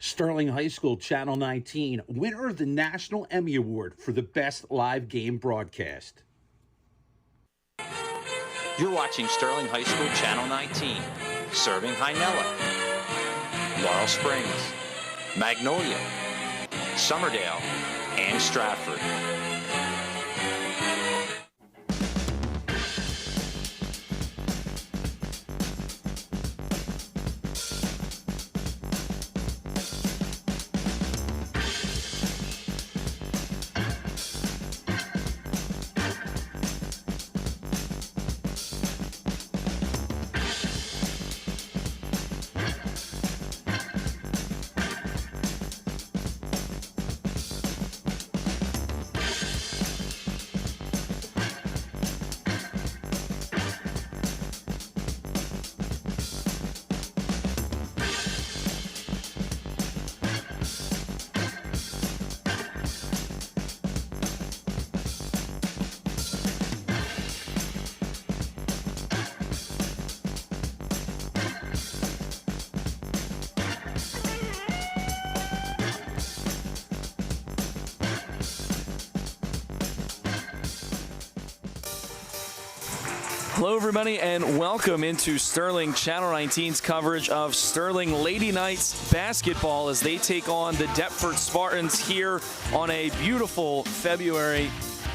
Sterling High School, Channel 19, winner of the National Emmy Award for the Best Live Game Broadcast. You're watching Sterling High School, Channel 19, serving Hynella, Laurel Springs, Magnolia, Summerdale, and Stratford. Hello, everybody, and welcome into Sterling Channel 19's coverage of Sterling Lady Knights basketball as they take on the Deptford Spartans here on a beautiful February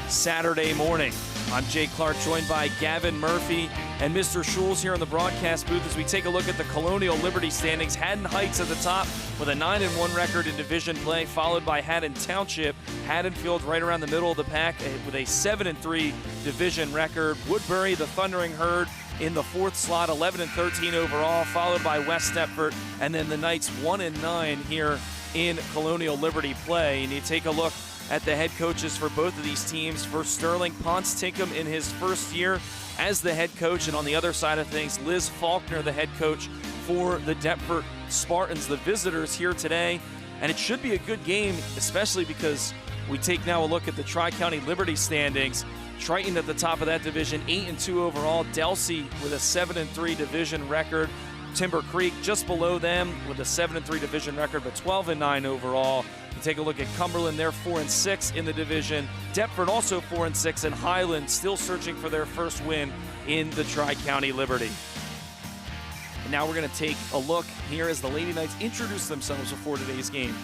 Saturday morning. I'm Jay Clark, joined by Gavin Murphy and Mr. Schulz here in the broadcast booth as we take a look at the Colonial Liberty standings. Haddon Heights at the top with a 9-1 record in division play, followed by Haddon Township. Haddonfield right around the middle of the pack with a 7-3 division record. Woodbury, the Thundering Herd, in the fourth slot, 11-13 overall, followed by West Deptford, and then the Knights 1-9 here in Colonial Liberty play. And you take a look at the head coaches for both of these teams. For Sterling, Ponce Tinkham in his first year as the head coach, and on the other side of things, Liz Faulkner, the head coach for the Deptford Spartans, the visitors here today. And it should be a good game, especially because we take now a look at the Tri-County Liberty standings. Triton at the top of that division, 8-2 overall. Delsey with a 7-3 division record. Timber Creek just below them with a 7-3 division record, but 12-9 overall. You take a look at Cumberland, they're 4-6 in the division. Deptford also 4-6, and Highland still searching for their first win in the Tri-County Liberty. And now we're going to take a look here as the Lady Knights introduce themselves before today's game.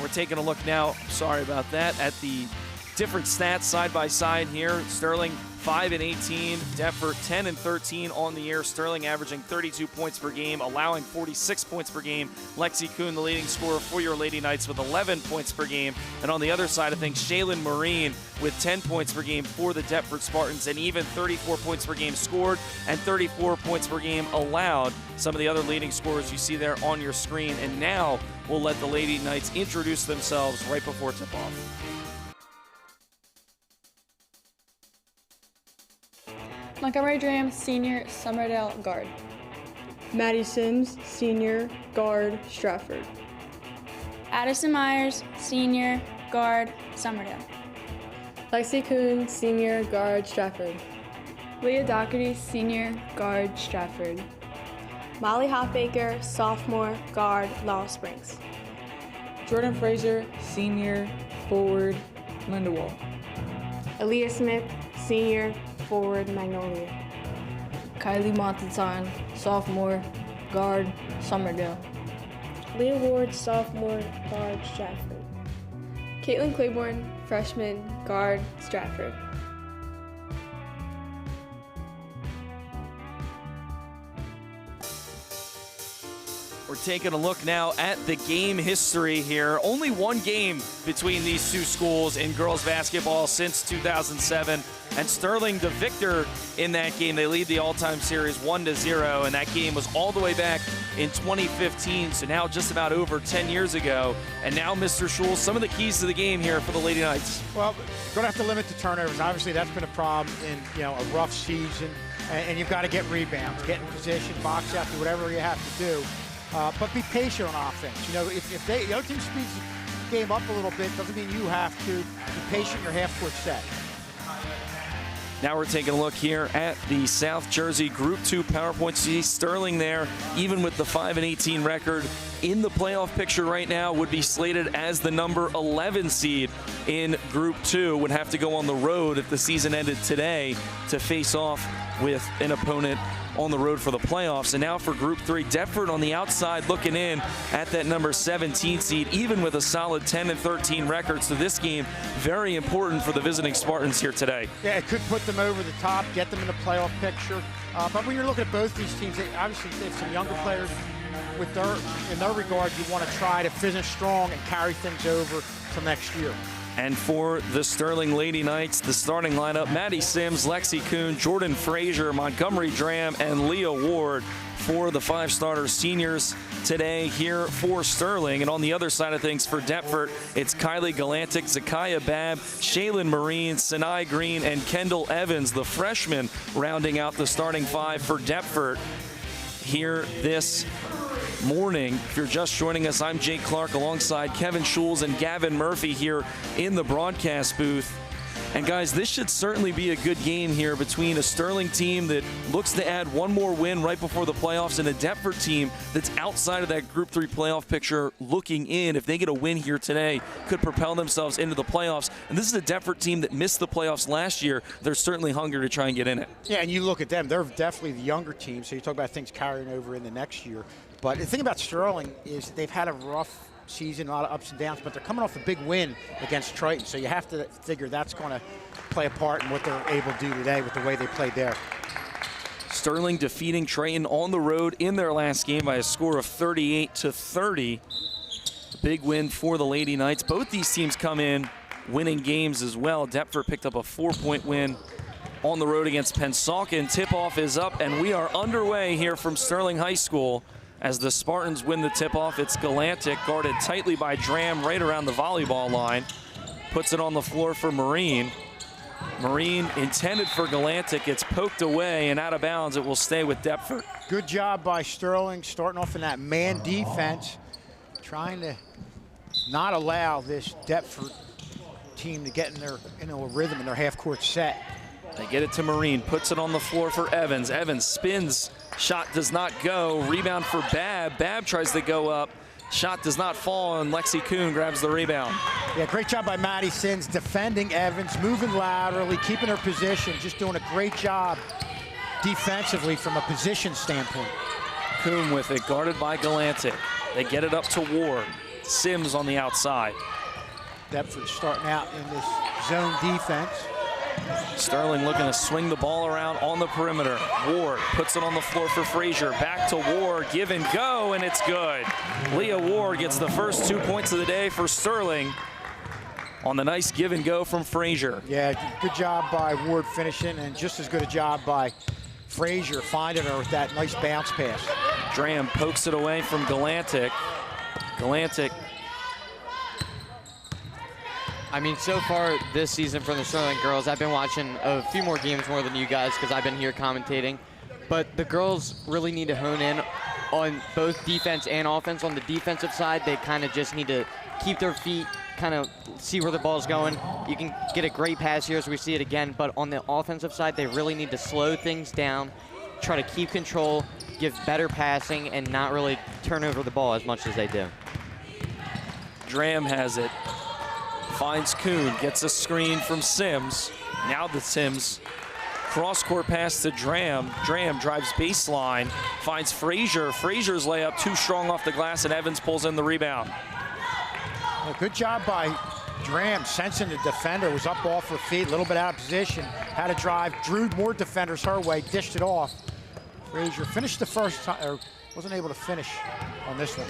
We're taking a look now, sorry about that, at the different stats side by side here. Sterling 5-18, Deptford 10-13 on the year. Sterling averaging 32 points per game, allowing 46 points per game. Lexi Kuhn, the leading scorer for your Lady Knights, with 11 points per game. And on the other side of things, Shaylin Marine with 10 points per game for the Deptford Spartans, and even 34 points per game scored and 34 points per game allowed. Some of the other leading scorers you see there on your screen. And now we'll let the Lady Knights introduce themselves right before tip-off. Montgomery Dram, senior, Summerdale, guard. Maddie Sims, senior, guard, Stratford. Addison Myers, senior, guard, Summerdale. Lexi Kuhn, senior, guard, Stratford. Leah Doherty, senior, guard, Stratford. Molly Hofbaker, sophomore, guard, Laurel Springs. Jordan Fraser, senior, forward, Lindewall. Aaliyah Smith, senior, forward, Magnolia. Kylie Montenson, sophomore, guard, Summerdale. Leah Ward, sophomore, guard, Stratford. Caitlin Claiborne, freshman, guard, Stratford. We're taking a look now at the game history here. Only one game between these two schools in girls basketball since 2007. And Sterling, the victor in that game. They lead the all-time series 1-0, and that game was all the way back in 2015, so now just about over 10 years ago. And now, Mr. Schulz, some of the keys to the game here for the Lady Knights. Well, you're going to have to limit the turnovers. Obviously, that's been a problem in a rough season, and you've got to get rebounds, get in position, box out, do whatever you have to do. But be patient on offense. If the other team speeds the game up a little bit, doesn't mean you have to. Be patient your half-court set. Now we're taking a look here at the South Jersey Group 2 PowerPoint. See Sterling there, even with the 5-18 record in the playoff picture right now, would be slated as the number 11 seed in Group 2. Would have to go on the road if the season ended today to face off with an opponent on the road for the playoffs. And now for Group 3, Deptford on the outside looking in at that number 17 seed, even with a solid 10-13 record. So this game, very important for the visiting Spartans here today. Yeah, it could put them over the top, get them in the playoff picture. But when you're looking at both these teams, obviously they have some younger players. In their regard, you want to try to finish strong and carry things over to next year. And for the Sterling Lady Knights, the starting lineup, Maddie Sims, Lexi Kuhn, Jordan Frazier, Montgomery Dram, and Leah Ward for the 5-starter seniors today here for Sterling. And on the other side of things for Deptford, it's Kylie Galantic, Zakiah Babb, Shaylin Marine, Sinai Green, and Kendall Evans, the freshmen, rounding out the starting 5 for Deptford here this morning. If you're just joining us, I'm Jake Clark alongside Kevin Schulz and Gavin Murphy here in the broadcast booth. And guys, this should certainly be a good game here between a Sterling team that looks to add one more win right before the playoffs and a Deptford team that's outside of that Group 3 playoff picture looking in. If they get a win here today, could propel themselves into the playoffs. And this is a Deptford team that missed the playoffs last year. They're certainly hungry to try and get in it. Yeah, and you look at them, they're definitely the younger team, so you talk about things carrying over in the next year. But the thing about Sterling is they've had a rough season, a lot of ups and downs, but they're coming off a big win against Triton, so you have to figure that's going to play a part in what they're able to do today with the way they played there. Sterling defeating Triton on the road in their last game by a score of 38-30. Big win for the Lady Knights. Both these teams come in winning games as well. Deptford picked up a 4-point win on the road against Pennsauken. Tip-off is up, and we are underway here from Sterling High School. As the Spartans win the tip-off, it's Galantic, guarded tightly by Dram right around the volleyball line. Puts it on the floor for Marine. Marine intended for Galantic. It's poked away and out of bounds. It will stay with Deptford. Good job by Sterling, starting off in that man defense, trying to not allow this Deptford team to get into a rhythm in their half-court set. They get it to Marine, puts it on the floor for Evans. Evans spins, shot does not go. Rebound for Babb. Babb tries to go up. Shot does not fall, and Lexi Kuhn grabs the rebound. Yeah, great job by Maddie Sims defending Evans, moving laterally, keeping her position, just doing a great job defensively from a position standpoint. Kuhn with it, guarded by Galantic. They get it up to Ward. Sims on the outside. Deptford starting out in this zone defense. Sterling looking to swing the ball around on the perimeter. Ward puts it on the floor for Frazier. Back to Ward, give and go, and it's good. Leah Ward gets the first 2 points of the day for Sterling on the nice give and go from Frazier. Yeah, good job by Ward finishing, and just as good a job by Frazier finding her with that nice bounce pass. Dram pokes it away from Galantic. Galantic. I mean, so far this season from the Sterling girls, I've been watching a few more games more than you guys because I've been here commentating. But the girls really need to hone in on both defense and offense. On the defensive side, they kind of just need to keep their feet, kind of see where the ball's going. You can get a great pass here as we see it again, but on the offensive side, they really need to slow things down, try to keep control, give better passing, and not really turn over the ball as much as they do. Dram has it. Finds Kuhn, gets a screen from Sims. Now the Sims cross-court pass to Dram. Dram drives baseline, finds Frazier. Frazier's layup too strong off the glass, and Evans pulls in the rebound. Well, good job by Dram, sensing the defender was up off her feet, a little bit out of position, had to drive, drew more defenders her way, dished it off. Frazier finished the first time, or wasn't able to finish on this one.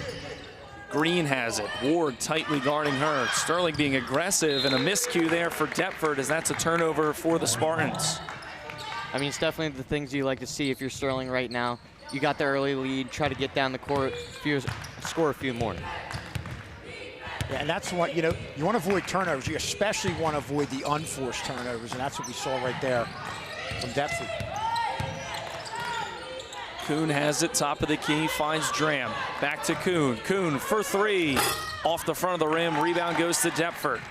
Green has it. Ward tightly guarding her. Sterling being aggressive, and a miscue there for Deptford as that's a turnover for the Spartans. I mean, it's definitely the things you like to see if you're Sterling right now. You got the early lead, try to get down the court, score a few more. Yeah, and that's what, you know, you want to avoid turnovers. You especially want to avoid the unforced turnovers, and that's what we saw right there from Deptford. Kuhn has it, top of the key, finds Dram. Back to Kuhn. Kuhn for three. Off the front of the rim, rebound goes to Deptford.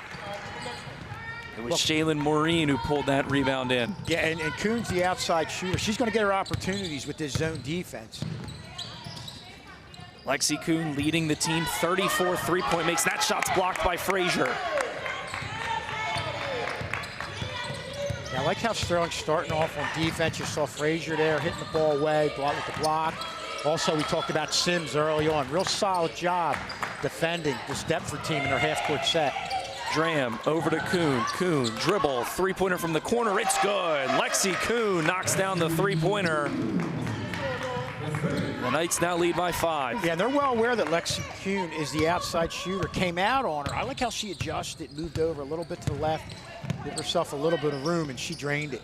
It was Shaylin Maureen who pulled that rebound in. Yeah, and Kuhn's the outside shooter. She's going to get her opportunities with this zone defense. Lexi Kuhn leading the team, 34 three-point makes. That shot's blocked by Frazier. Yeah, I like how Sterling's starting off on defense. You saw Frazier there hitting the ball away, with the block. Also, we talked about Sims early on. Real solid job defending this Deptford team in their half-court set. Dram over to Kuhn. Kuhn dribble, three-pointer from the corner. It's good. Lexi Kuhn knocks down the three-pointer. The Knights now lead by 5. Yeah, and they're well aware that Lexi Kuhn is the outside shooter. Came out on her. I like how she adjusted, moved over a little bit to the left, gave herself a little bit of room, and she drained it.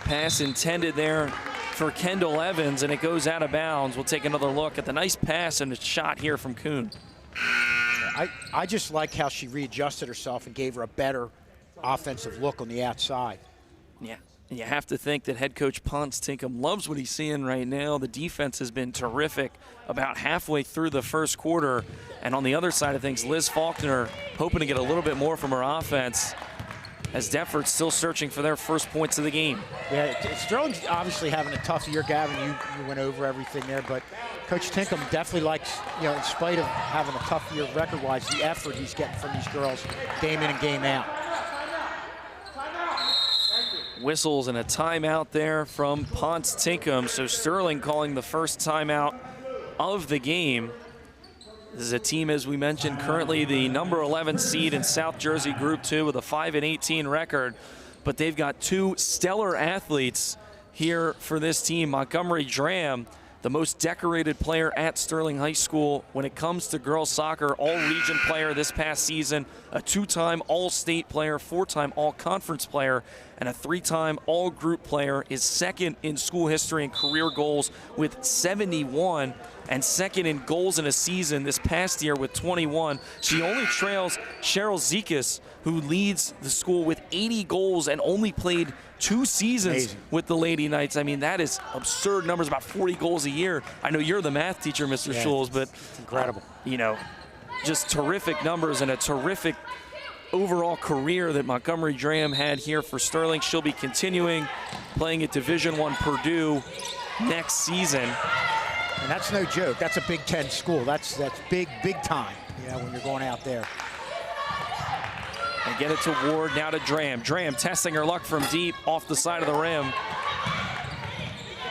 Pass intended there for Kendall Evans, and it goes out of bounds. We'll take another look at the nice pass and a shot here from Kuhn. I just like how she readjusted herself and gave her a better offensive look on the outside. Yeah, you have to think that head coach Ponce Tinkham loves what he's seeing right now. The defense has been terrific about halfway through the first quarter. And on the other side of things, Liz Faulkner hoping to get a little bit more from her offense as Deptford's still searching for their first points of the game. Yeah, Sterling's obviously having a tough year. Gavin, you went over everything there, but Coach Tinkham definitely likes, in spite of having a tough year record-wise, the effort he's getting from these girls game in and game out. Whistles and a timeout there from Ponce Tinkham. So Sterling calling the first timeout of the game. This is a team, as we mentioned, currently the number 11 seed in South Jersey Group 2 with a 5-18 record. But they've got 2 stellar athletes here for this team. Montgomery Dram, the most decorated player at Sterling High School when it comes to girls soccer, all-region player this past season, a 2-time all-state player, 4-time all-conference player, and a 3-time all-group player, is second in school history and career goals with 71, and second in goals in a season this past year with 21. She only trails Cheryl Zekas, who leads the school with 80 goals and only played 2 seasons with the Lady Knights. I mean, that is absurd numbers, about 40 goals a year. I know you're the math teacher, Mr. Schulz, but it's incredible. Just terrific numbers and a terrific overall career that Montgomery Dram had here for Sterling. She'll be continuing playing at Division I Purdue next season. And that's no joke. That's a Big Ten school. That's big time, when you're going out there. And get it to Ward, now to Dram. Dram testing her luck from deep off the side of the rim.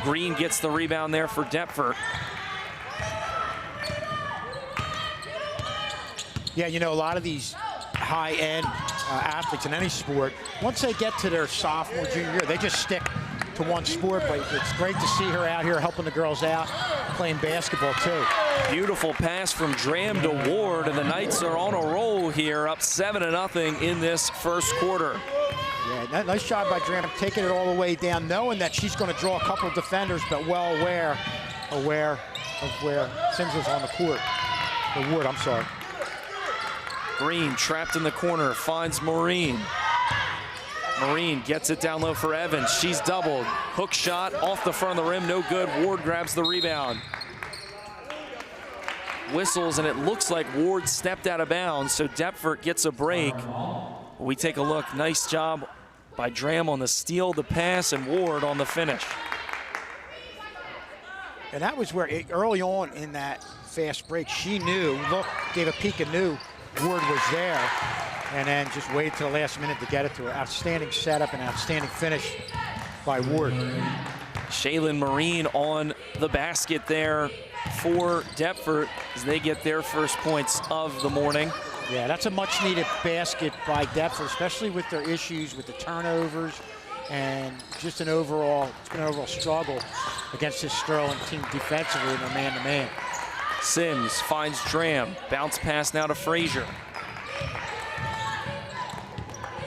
Green gets the rebound there for Deptford. Yeah, a lot of these high-end athletes in any sport, once they get to their sophomore, junior year, they just stick to one sport, but it's great to see her out here helping the girls out, playing basketball too. Beautiful pass from Dram to Ward, and the Knights are on a roll here, up 7-0 in this first quarter. Yeah, nice job by Dram, taking it all the way down, knowing that she's going to draw a couple of defenders, but well aware of where Sims was on the court. Or Wood, I'm sorry. Green trapped in the corner, finds Maureen. Maureen gets it down low for Evans. She's doubled. Hook shot off the front of the rim, no good. Ward grabs the rebound. Whistles, and it looks like Ward stepped out of bounds, so Deptford gets a break. We take a look. Nice job by Dram on the steal, the pass, and Ward on the finish. And that was where, early on in that fast break, she knew, gave a peek and knew Ward was there, and then just waited till the last minute to get it to her. Outstanding setup and outstanding finish by Ward. Shaylin Maureen on the basket there for Deptford as they get their first points of the morning. Yeah, that's a much-needed basket by Deptford, especially with their issues with the turnovers and just it's been an overall struggle against this Sterling team defensively in their man-to-man. Sims finds Dram. Bounce pass now to Frazier.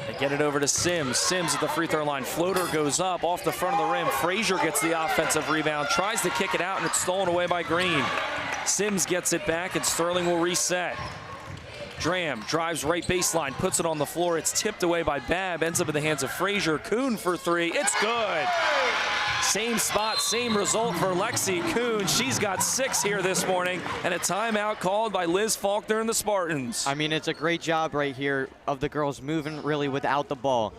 They get it over to Sims. Sims at the free throw line. Floater goes up off the front of the rim. Frazier gets the offensive rebound. Tries to kick it out, and it's stolen away by Green. Sims gets it back, and Sterling will reset. Dram drives right baseline, puts it on the floor. It's tipped away by Babb. Ends up in the hands of Frazier. Kuhn for 3. It's good. Same spot, same result for Lexi Kuhn. She's got 6 here this morning, and a timeout called by Liz Faulkner and the Spartans. I mean, it's a great job right here of the girls moving really without the ball.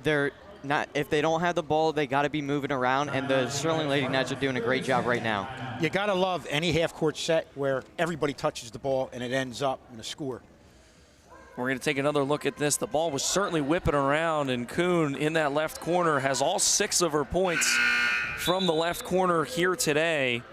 They're not, if they don't have the ball, they got to be moving around, and the Sterling Lady Knights are doing a great job right now. You got to love any half-court set where everybody touches the ball and it ends up in a score. We're going to take another look at this. The ball was certainly whipping around, and Kuhn in that left corner has all 6 of her points from the left corner here today.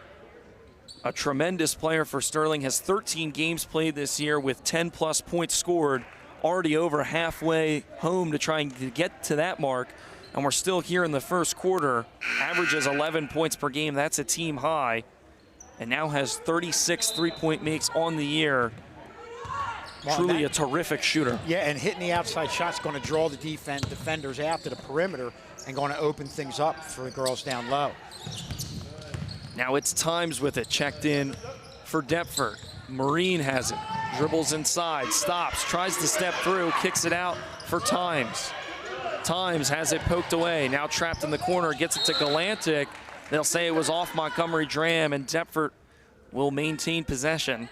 A tremendous player for Sterling, has 13 games played this year with 10-plus points scored, already over halfway home to trying to get to that mark, and we're still here in the first quarter. Averages 11 points per game. That's a team high, and now has 36 three-point makes on the year. Well, truly a terrific shooter. Yeah, and hitting the outside shot's going to draw the defenders out to the perimeter and going to open things up for the girls down low. Now it's Times with it, checked in for Deptford. Marine has it, dribbles inside, stops, tries to step through, kicks it out for Times. Times has it poked away, now trapped in the corner, gets it to Galantic. They'll say it was off Montgomery Dram, and Deptford will maintain possession.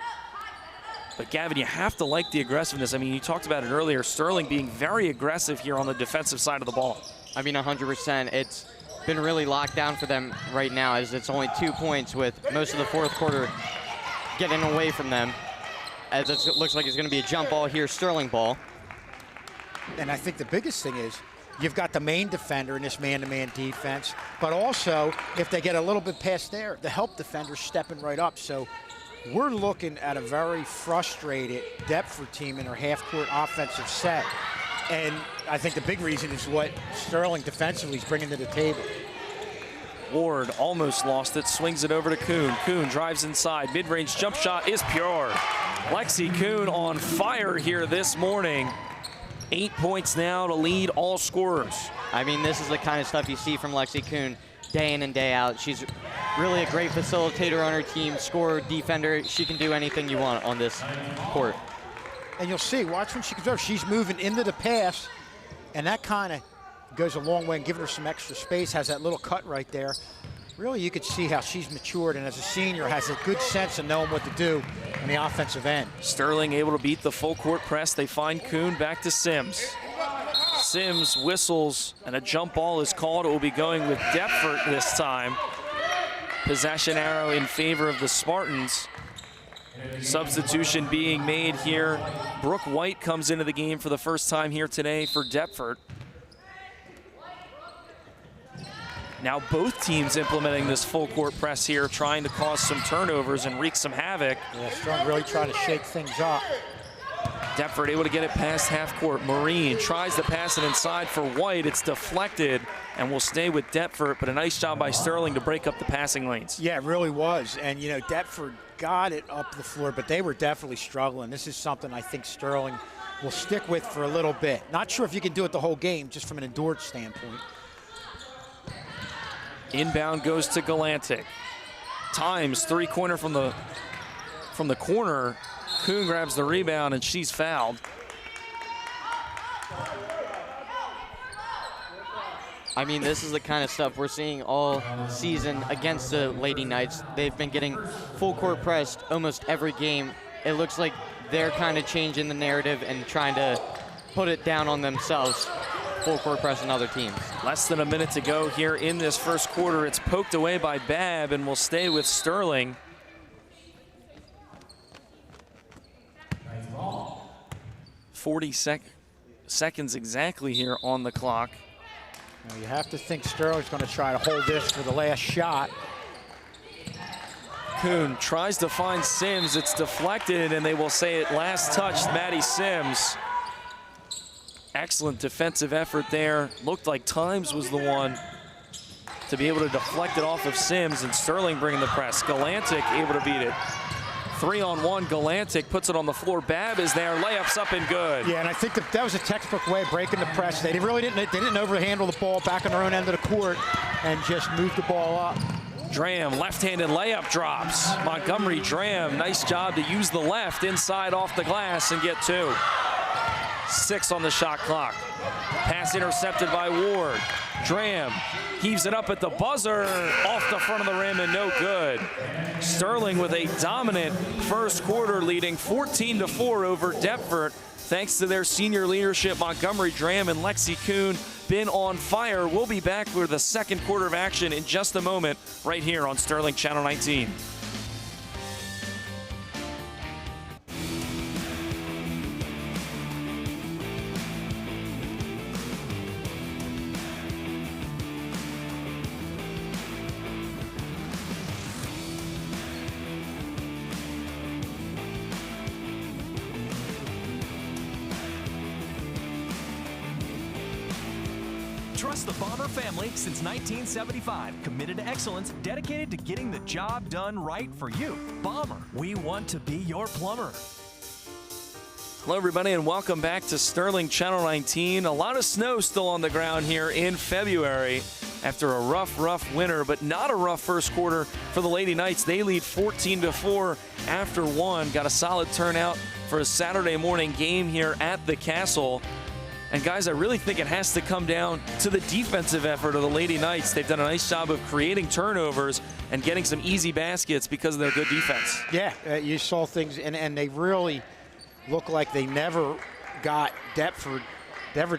But Gavin, you have to like the aggressiveness. I mean, you talked about it earlier, Sterling being very aggressive here on the defensive side of the ball. I mean, 100%. It's been really locked down for them right now, as it's only 2 points with most of the fourth quarter getting away from them. As it looks like it's going to be a jump ball here, Sterling ball. And I think the biggest thing is you've got the main defender in this man-to-man defense, but also if they get a little bit past there, the help defender's stepping right up. So we're looking at a very frustrated Deptford team in their half-court offensive set. And I think the big reason is what Sterling defensively is bringing to the table. Ward almost lost it, swings it over to Kuhn. Kuhn drives inside, mid-range jump shot is pure. Lexi Kuhn on fire here this morning. 8 points now to lead all scorers. I mean, this is the kind of stuff you see from Lexi Kuhn day in and day out. She's really a great facilitator on her team, scorer, defender. She can do anything you want on this court. And you'll see, watch when she comes over, she's moving into the pass, and that kind of goes a long way in giving her some extra space, has that little cut right there. Really, you could see how she's matured, and as a senior, has a good sense of knowing what to do on the offensive end. Sterling able to beat the full court press. They find Kuhn, back to Sims. Sims whistles, and a jump ball is called. It will be going with Deptford this time. Possession arrow in favor of the Spartans. Substitution being made here. Brooke White comes into the game for the first time here today for Deptford. Now both teams implementing this full court press here, trying to cause some turnovers and wreak some havoc. Yeah, Strong really trying to shake things up. Deptford able to get it past half court. Marine tries to pass it inside for White. It's deflected and will stay with Deptford, but a nice job by Sterling to break up the passing lanes. Yeah, it really was. And, you know, Deptford got it up the floor, but they were definitely struggling. This is something I think Sterling will stick with for a little bit. Not sure if you can do it the whole game, just from an endurance standpoint. Inbound goes to Galantic. Times three-pointer from the corner. Kuhn grabs the rebound, and she's fouled. I mean, this is the kind of stuff we're seeing all season against the Lady Knights. They've been getting full court pressed almost every game. It looks like they're kind of changing the narrative and trying to put it down on themselves, full court pressing other teams. Less than a minute to go here in this first quarter. It's poked away by Babb and will stay with Sterling. 40 seconds exactly here on the clock. Now you have to think Sterling's going to try to hold this for the last shot. Kuhn tries to find Sims. It's deflected, and they will say it last touched Maddie Sims. Excellent defensive effort there. Looked like Times was the one to be able to deflect it off of Sims, and Sterling bringing the press. Galantic able to beat it. 3-on-1, Galantic puts it on the floor. Babb is there, layups up and good. Yeah, and I think that was a textbook way of breaking the press. They didn't overhandle the ball back on their own end of the court and just move the ball up. Dram, left-handed layup drops. Montgomery Dram, nice job to use the left inside off the glass and get 2. 6 on the shot clock. Pass intercepted by Ward. Dram heaves it up at the buzzer, off the front of the rim and no good. Sterling with a dominant first quarter, leading 14-4 over Deptford. Thanks to their senior leadership, Montgomery Dram and Lexi Kuhn been on fire. We'll be back for the second quarter of action in just a moment right here on Sterling Channel 19. Trust the Bomber family since 1975. Committed to excellence, dedicated to getting the job done right for you. Bomber, we want to be your plumber. Hello, everybody, and welcome back to Sterling Channel 19. A lot of snow still on the ground here in February after a rough winter, but not a rough first quarter for the Lady Knights. They lead 14-4 after one. Got a solid turnout for a Saturday morning game here at the Castle. And guys, I really think it has to come down to the defensive effort of the Lady Knights. They've done a nice job of creating turnovers and getting some easy baskets because of their good defense. Yeah, you saw things, and they really look like they never got Deptford never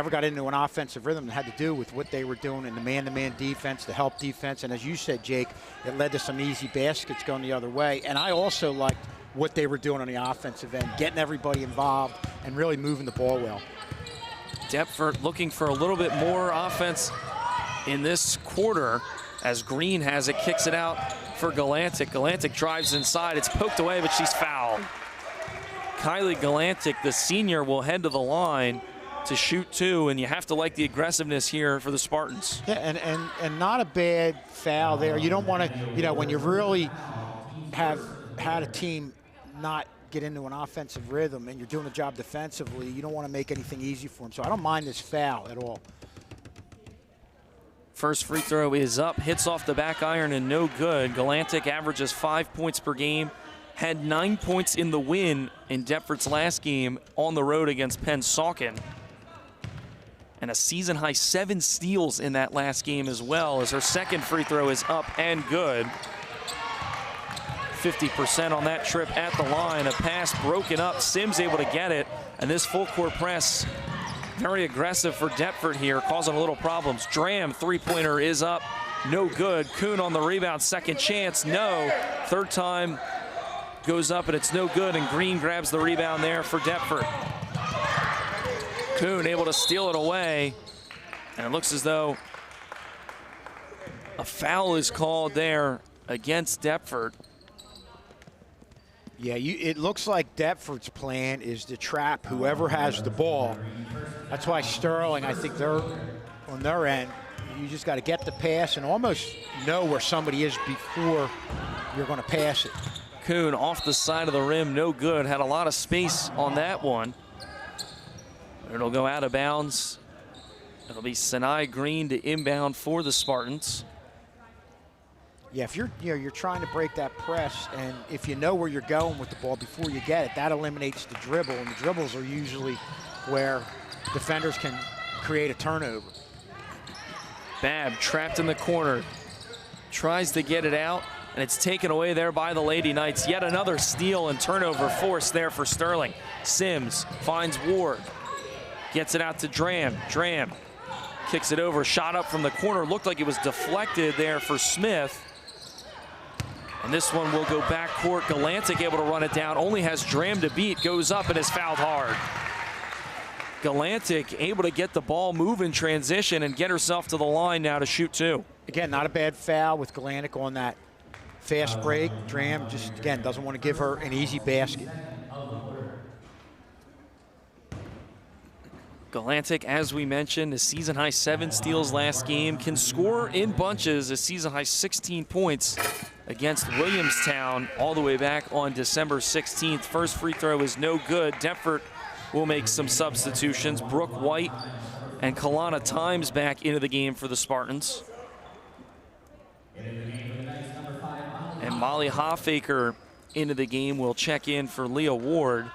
got into an offensive rhythm that had to do with what they were doing in the man-to-man defense, the help defense. And as you said, Jake, it led to some easy baskets going the other way. And I also liked what they were doing on the offensive end, getting everybody involved and really moving the ball well. Deptford looking for a little bit more offense in this quarter as Green has it, kicks it out for Galantic. Galantic drives inside. It's poked away, but she's fouled. Kylie Galantic, the senior, will head to the line to shoot two, and you have to like the aggressiveness here for the Spartans. Yeah, and not a bad foul there. You don't want to, when you really have had a team not get into an offensive rhythm and you're doing a job defensively, you don't want to make anything easy for them. So I don't mind this foul at all. First free throw is up, hits off the back iron and no good. Galantic averages 5 points per game, had 9 points in the win in Deptford's last game on the road against Pennsauken. And a season-high 7 steals in that last game as well, as her second free throw is up and good. 50% on that trip at the line. A pass broken up. Sims able to get it. And this full court press, very aggressive for Deptford here, causing a little problems. Dram, three-pointer is up. No good. Kuhn on the rebound. Second chance. No. Third time goes up and it's no good. And Green grabs the rebound there for Deptford. Kuhn able to steal it away. And it looks as though a foul is called there against Deptford. Yeah, it looks like Deptford's plan is to trap whoever has the ball. That's why Sterling, I think they're on their end. You just got to get the pass and almost know where somebody is before you're going to pass it. Kuhn off the side of the rim, no good. Had a lot of space on that one. It'll go out of bounds. It'll be Sinai Green to inbound for the Spartans. Yeah, if you're trying to break that press, and if you know where you're going with the ball before you get it, that eliminates the dribble, and the dribbles are usually where defenders can create a turnover. Babb trapped in the corner, tries to get it out, and it's taken away there by the Lady Knights. Yet another steal and turnover forced there for Sterling. Sims finds Ward, gets it out to Dram. Dram kicks it over, shot up from the corner. Looked like it was deflected there for Smith. And this one will go backcourt. Galantic able to run it down. Only has Dram to beat. Goes up and is fouled hard. Galantic able to get the ball move in transition and get herself to the line now to shoot two. Again, not a bad foul with Galantic on that fast break. Dram just, again, doesn't want to give her an easy basket. Galantic, as we mentioned, a season-high 7 steals last game. Can score in bunches, a season-high 16 points against Williamstown all the way back on December 16th. First free throw is no good. Deptford will make some substitutions. Brooke White and Kalana Times back into the game for the Spartans. And Molly Hoffaker into the game will check in for Leah Ward.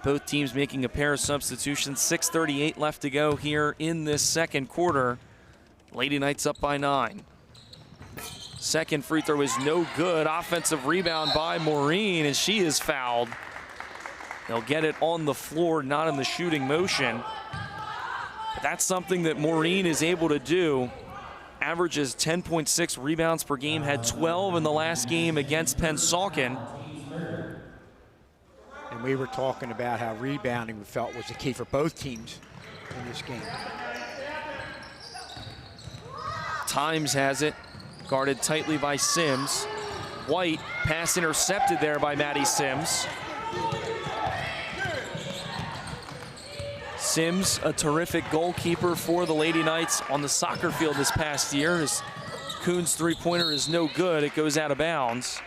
Both teams making a pair of substitutions. 6:38 left to go here in this second quarter. Lady Knights up by 9. Second free throw is no good. Offensive rebound by Maureen, and she is fouled. They'll get it on the floor, not in the shooting motion. But that's something that Maureen is able to do. Averages 10.6 rebounds per game, had 12 in the last game against Pennsauken. And we were talking about how rebounding we felt was the key for both teams in this game. Times has it, guarded tightly by Sims. White, pass intercepted there by Maddie Sims. Sims, a terrific goalkeeper for the Lady Knights on the soccer field this past year. As Kuhn's three-pointer is no good, it goes out of bounds.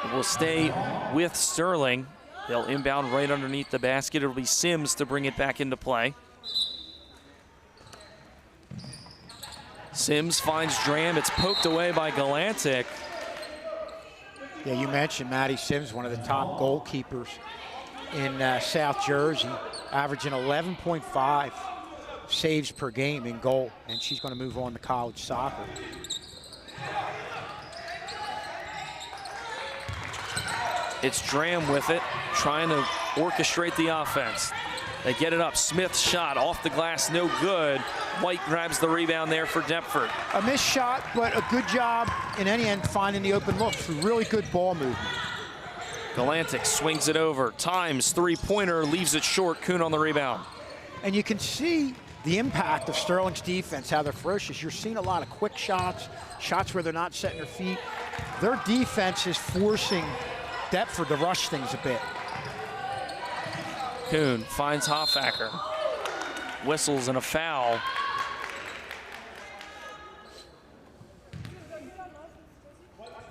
It will stay with Sterling. They'll inbound right underneath the basket. It'll be Sims to bring it back into play. Sims finds Dram. It's poked away by Galantic. Yeah, you mentioned Maddie Sims, one of the top goalkeepers in South Jersey, averaging 11.5 saves per game in goal, and she's going to move on to college soccer. It's Dram with it, trying to orchestrate the offense. They get it up. Smith's shot off the glass, no good. White grabs the rebound there for Deptford. A missed shot, but a good job in any end finding the open look through really good ball movement. Galantic swings it over. Times three-pointer, leaves it short. Kuhn on the rebound. And you can see the impact of Sterling's defense, how they're ferocious. You're seeing a lot of quick shots, shots where they're not setting their feet. Their defense is forcing Deptford to rush things a bit. Kuhn finds Hoffacker. Whistles and a foul.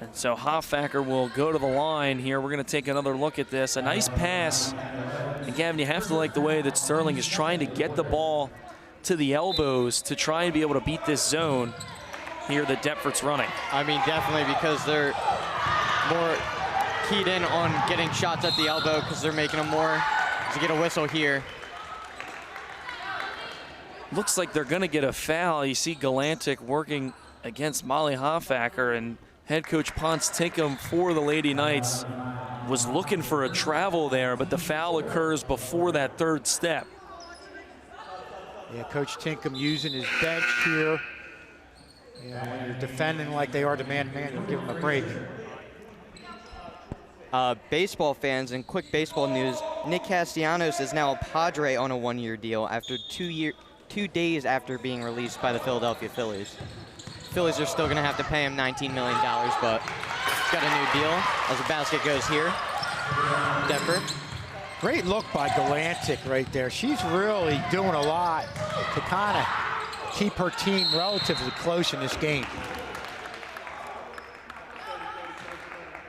And so Hoffacker will go to the line here. We're going to take another look at this. A nice pass. And Gavin, you have to like the way that Sterling is trying to get the ball to the elbows to try and be able to beat this zone here that Deptford's running. I mean, definitely, because they're more keyed in on getting shots at the elbow because they're making them more to get a whistle here. Looks like they're going to get a foul. You see Galantic working against Molly Hoffacker, and head coach Ponce Tinkham for the Lady Knights was looking for a travel there, but the foul occurs before that third step. Yeah, Coach Tinkham using his bench here. Yeah, when you're defending like they are to man-to-man, you give them a break. Baseball fans, and quick baseball news, Nick Castellanos is now a Padre on a one-year deal after 2 days after being released by the Philadelphia Phillies. Phillies are still going to have to pay him $19 million, but he's got a new deal as the basket goes here. Deptford. Great look by Galantic right there. She's really doing a lot to kind of keep her team relatively close in this game.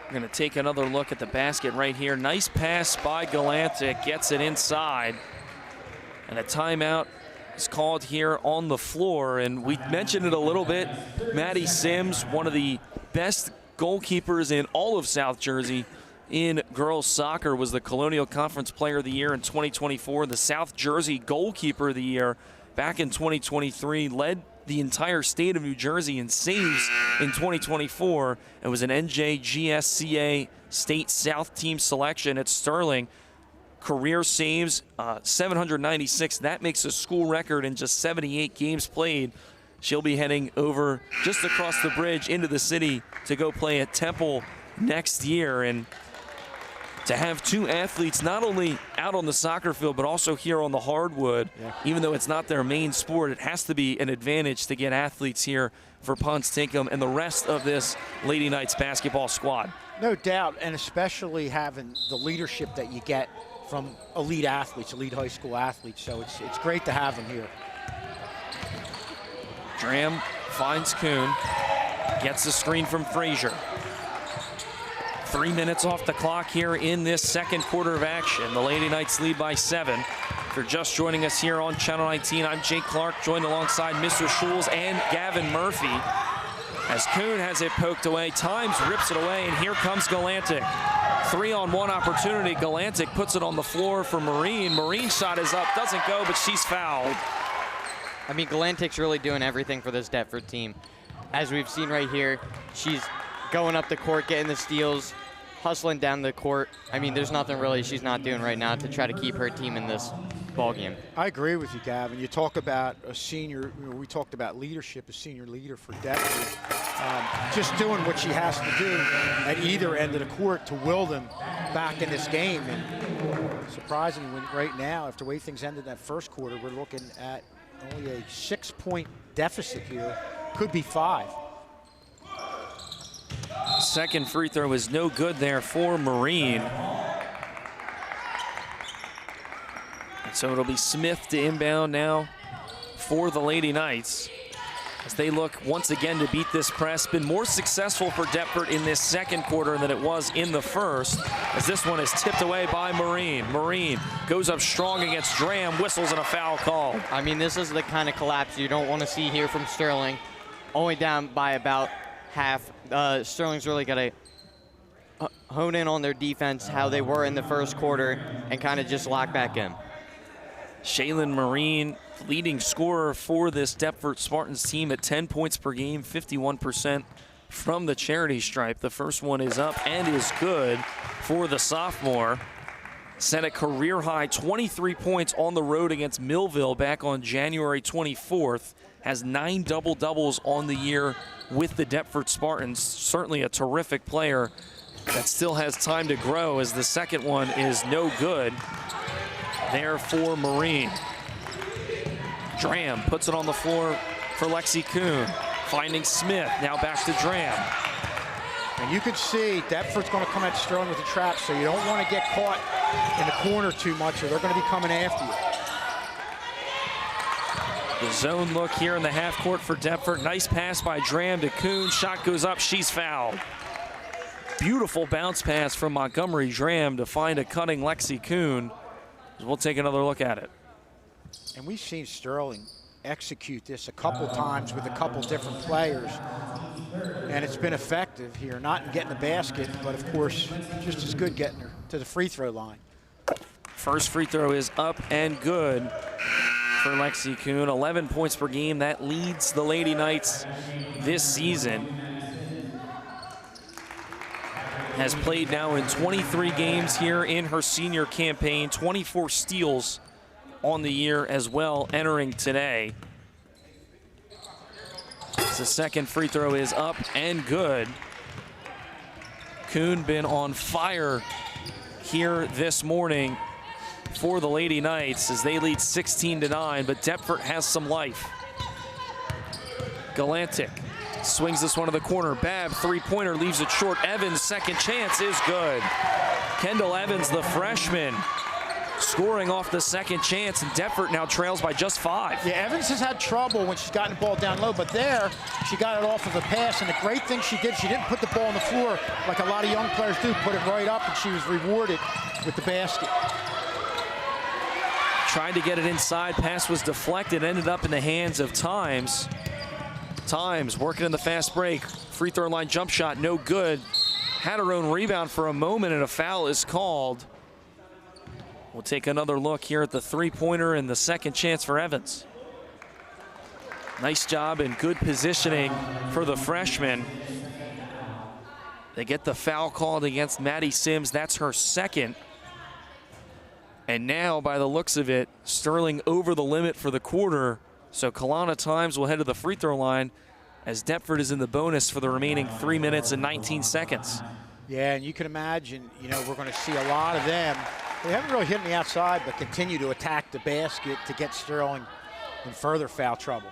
We're going to take another look at the basket right here. Nice pass by Galantic, gets it inside. And a timeout is called here on the floor. And we mentioned it a little bit. Maddie Sims, one of the best goalkeepers in all of South Jersey in girls soccer, was the Colonial Conference Player of the Year in 2024, the South Jersey Goalkeeper of the Year back in 2023, led the entire state of New Jersey in saves in 2024, and was an NJGSCA State South Team selection at Sterling. Career saves, 796. That makes a school record in just 78 games played. She'll be heading over just across the bridge into the city to go play at Temple next year. And to have two athletes not only out on the soccer field but also here on the hardwood, even though it's not their main sport, it has to be an advantage to get athletes here for Ponce Tinkham and the rest of this Lady Knights basketball squad. No doubt, and especially having the leadership that you get from elite athletes, elite high school athletes. So it's great to have them here. Dram finds Kuhn, gets the screen from Frazier. 3 minutes off the clock here in this second quarter of action. The Lady Knights lead by 7. If you're just joining us here on Channel 19, I'm Jake Clark, joined alongside Mr. Schulz and Gavin Murphy. As Kuhn has it poked away, Times rips it away, and here comes Galantic. 3-on-1 opportunity. Galantic puts it on the floor for Marine. Marine's shot is up, doesn't go, but she's fouled. I mean, Galantic's really doing everything for this Deptford team. As we've seen right here, she's going up the court, getting the steals, hustling down the court. I mean, there's nothing really she's not doing right now to try to keep her team in this ball game. I agree with you, Gavin. You talk about a senior, we talked about leadership, a senior leader for Deptford. Just doing what she has to do at either end of the court to will them back in this game. And surprisingly, right now, after the way things ended that first quarter, we're looking at only a 6-point deficit here. Could be 5. Second free throw is no good there for Marine. And so it'll be Smith to inbound now for the Lady Knights as they look once again to beat this press. Been more successful for Deptford in this second quarter than it was in the first, as this one is tipped away by Marine. Marine goes up strong against Dram, whistles, and a foul call. I mean, this is the kind of collapse you don't want to see here from Sterling. Only down by about half. Sterling's really got to hone in on their defense, how they were in the first quarter, and kind of just lock back in. Shaylin Marine, leading scorer for this Deptford Spartans team at 10 points per game, 51% from the charity stripe. The first one is up and is good for the sophomore. Set a career-high 23 points on the road against Millville back on January 24th. Has 9 double-doubles on the year with the Deptford Spartans. Certainly a terrific player that still has time to grow, as the second one is no good there for Marine. Dram puts it on the floor for Lexi Kuhn. Finding Smith, now back to Dram. And you can see Deptford's going to come at Sterling with a trap, so you don't want to get caught in the corner too much, or they're going to be coming after you. The zone look here in the half court for Deptford. Nice pass by Dram to Kuhn. Shot goes up, she's fouled. Beautiful bounce pass from Montgomery Dram to find a cutting Lexi Kuhn. We'll take another look at it. And we've seen Sterling execute this a couple times with a couple different players, and it's been effective here, not in getting the basket, but of course just as good getting her to the free throw line. First free throw is up and good for Lexi Kuhn. 11 points per game. That leads the Lady Knights this season. Has played now in 23 games here in her senior campaign. 24 steals on the year as well, entering today. The second free throw is up and good. Kuhn been on fire here this morning for the Lady Knights as they lead 16-9, but Deptford has some life. Galantic swings this one to the corner. Babb, three-pointer, leaves it short. Evans, second chance is good. Kendall Evans, the freshman, scoring off the second chance, and Deptford now trails by just 5. Yeah, Evans has had trouble when she's gotten the ball down low, but there she got it off of a pass, and the great thing she did, she didn't put the ball on the floor like a lot of young players do, put it right up, and she was rewarded with the basket. Tried to get it inside, pass was deflected, ended up in the hands of Times. Times working in the fast break. Free throw line jump shot, no good. Had her own rebound for a moment, and a foul is called. We'll take another look here at the three-pointer and the second chance for Evans. Nice job and good positioning for the freshman. They get the foul called against Maddie Sims. That's her second. And now, by the looks of it, Sterling over the limit for the quarter. So Kalana Times will head to the free throw line as Deptford is in the bonus for the remaining 3 minutes and 19 seconds. Yeah, and you can imagine, you know, we're going to see a lot of them. They haven't really hit on the outside, but continue to attack the basket to get Sterling in further foul trouble.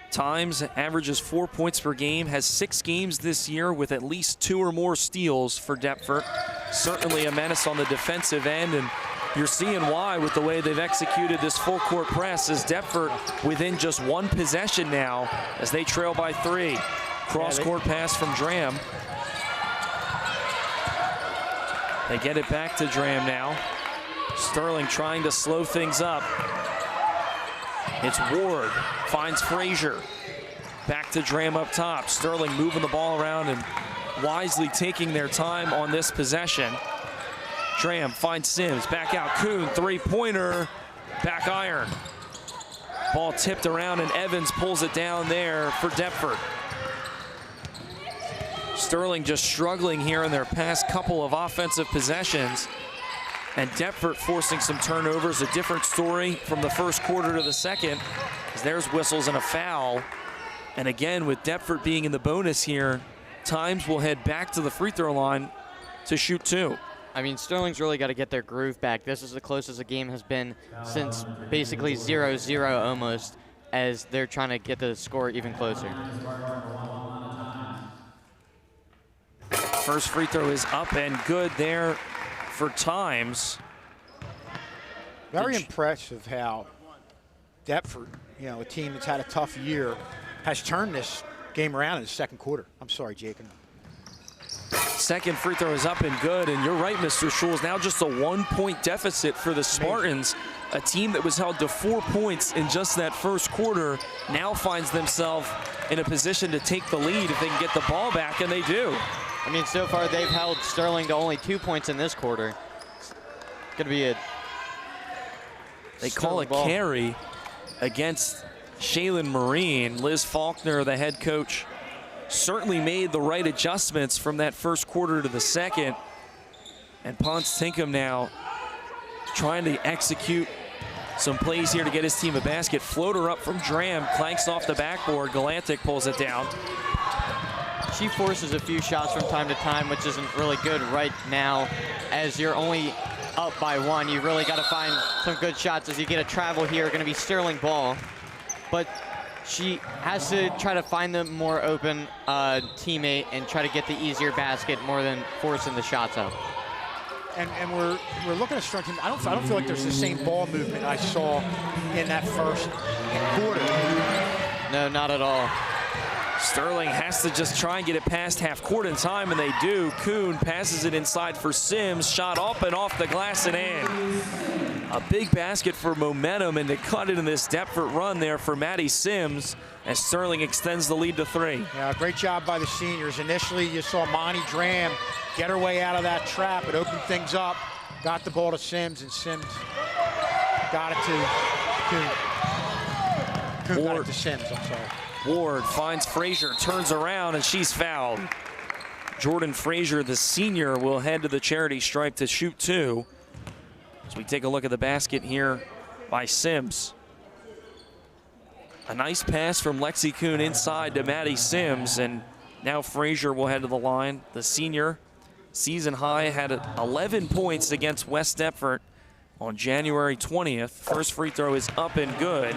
Times averages 4 points per game, has 6 games this year with at least 2 or more steals for Deptford. Certainly a menace on the defensive end, and you're seeing why with the way they've executed this full court press, as Deptford within just 1 possession now as they trail by 3. Cross court pass from Dram. They get it back to Dram now. Sterling trying to slow things up. It's Ward, finds Frazier. Back to Dram up top. Sterling moving the ball around and wisely taking their time on this possession. Dram finds Sims, back out. Kuhn, three-pointer, back iron. Ball tipped around, and Evans pulls it down there for Deptford. Sterling just struggling here in their past couple of offensive possessions. And Deptford forcing some turnovers, a different story from the first quarter to the second, as there's whistles and a foul. And again, with Deptford being in the bonus here, Times will head back to the free throw line to shoot 2. I mean, Sterling's really got to get their groove back. This is the closest a game has been since basically 0-0 almost, as they're trying to get the score even closer. First free throw is up and good there for Times. Very impressive how Deptford, a team that's had a tough year, has turned this game around in the second quarter. I'm sorry, Jacob. Second free throw is up and good, and you're right, Mr. Schulz. Now just a 1-point deficit for the Spartans. A team that was held to 4 points in just that first quarter now finds themselves in a position to take the lead if they can get the ball back, and they do. I mean, so far they've held Sterling to only 2 points in this quarter. It's going to be a They call it carry against Shaylin Marine. Liz Faulkner, the head coach, certainly made the right adjustments from that first quarter to the second. And Ponce Tinkham now trying to execute some plays here to get his team a basket. Floater up from Dram, clanks off the backboard. Galantic pulls it down. She forces a few shots from time to time, which isn't really good right now. As you're only up by 1, you really got to find some good shots as you get a travel here. Going to be Sterling ball. But she has to try to find the more open teammate and try to get the easier basket more than forcing the shots out. And we're looking at Sterling. I don't feel like there's the same ball movement I saw in that first quarter. No, not at all. Sterling has to just try and get it past half court in time, and they do. Kuhn passes it inside for Sims. Shot up and off the glass and in. A big basket for momentum, and to cut it in this Deptford run there for Maddie Sims as Sterling extends the lead to 3. Yeah, great job by the seniors. Initially, you saw Monty Dram get her way out of that trap. It opened things up, got the ball to Sims, and Sims got it to Kuhn. Kuhn got it to Sims, I'm sorry. Ward finds Frazier, turns around, and she's fouled. Jordan Frazier, the senior, will head to the charity stripe to shoot 2. As we take a look at the basket here by Sims. A nice pass from Lexi Kuhn inside to Maddie Sims, and now Frazier will head to the line. The senior, season high, had 11 points against West Deptford on January 20th. First free throw is up and good.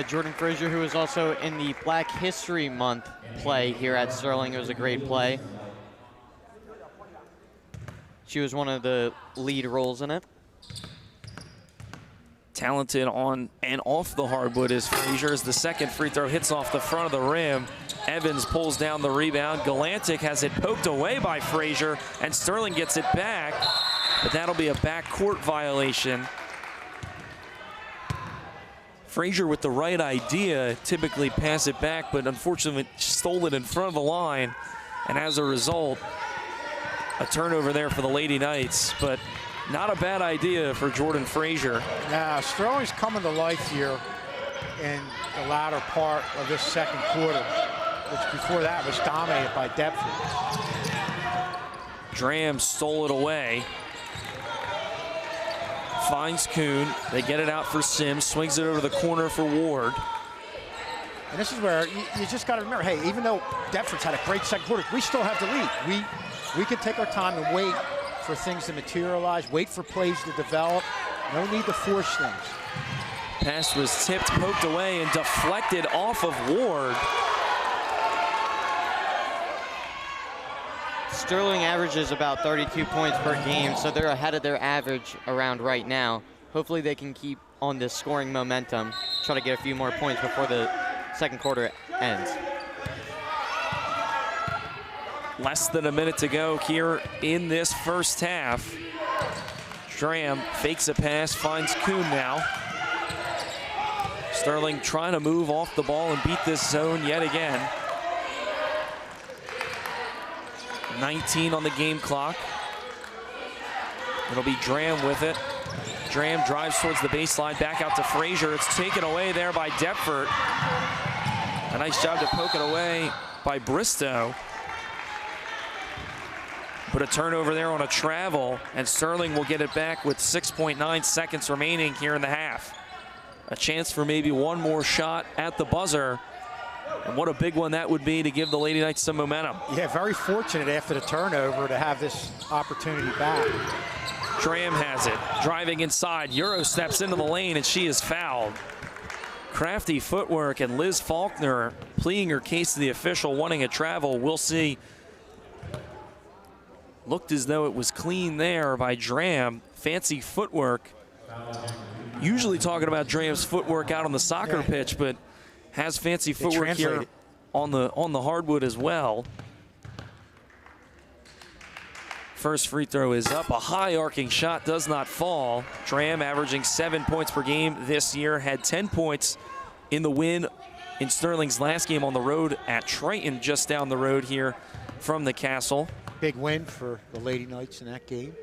Jordan Frazier, who was also in the Black History Month play here at Sterling. It was a great play. She was one of the lead roles in it. Talented on and off the hardwood is Frazier as the second free throw hits off the front of the rim. Evans pulls down the rebound. Galantic has it poked away by Frazier, and Sterling gets it back, but that'll be a backcourt violation. Frazier with the right idea, typically pass it back, but unfortunately stole it in front of the line, and as a result, a turnover there for the Lady Knights, but not a bad idea for Jordan Frazier. Now, Sterling's coming to life here in the latter part of this second quarter, which before that was dominated by Deptford. Dram stole it away. Finds Kuhn. They get it out for Sims. Swings it over the corner for Ward. And this is where you just got to remember, hey, even though Deptford's had a great second quarter, we still have the lead. We can take our time and wait for things to materialize, wait for plays to develop. No need to force things. Pass was tipped, poked away, and deflected off of Ward. Sterling averages about 32 points per game, so they're ahead of their average around right now. Hopefully they can keep on this scoring momentum, try to get a few more points before the second quarter ends. Less than a minute to go here in this first half. Dram fakes a pass, finds Kuhn now. Sterling trying to move off the ball and beat this zone yet again. 19 on the game clock. It'll be Dram with it. Dram drives towards the baseline, back out to Frazier. It's taken away there by Deptford. A nice job to poke it away by Bristow. But a turnover there on a travel, and Sterling will get it back with 6.9 seconds remaining here in the half. A chance for maybe one more shot at the buzzer. And what a big one that would be to give the Lady Knights some momentum. Yeah, very fortunate after the turnover to have this opportunity back. Dram has it, driving inside. Euro steps into the lane, and she is fouled. Crafty footwork, and Liz Faulkner pleading her case to the official, wanting a travel. We'll see. Looked as though it was clean there by Dram. Fancy footwork. Usually talking about Dram's footwork out on the soccer pitch, but has fancy footwork here on the hardwood as well. First free throw is up. A high arcing shot does not fall. Dram averaging 7 points per game this year. Had 10 points in the win in Sterling's last game on the road at Triton, just down the road here from the Castle. Big win for the Lady Knights in that game.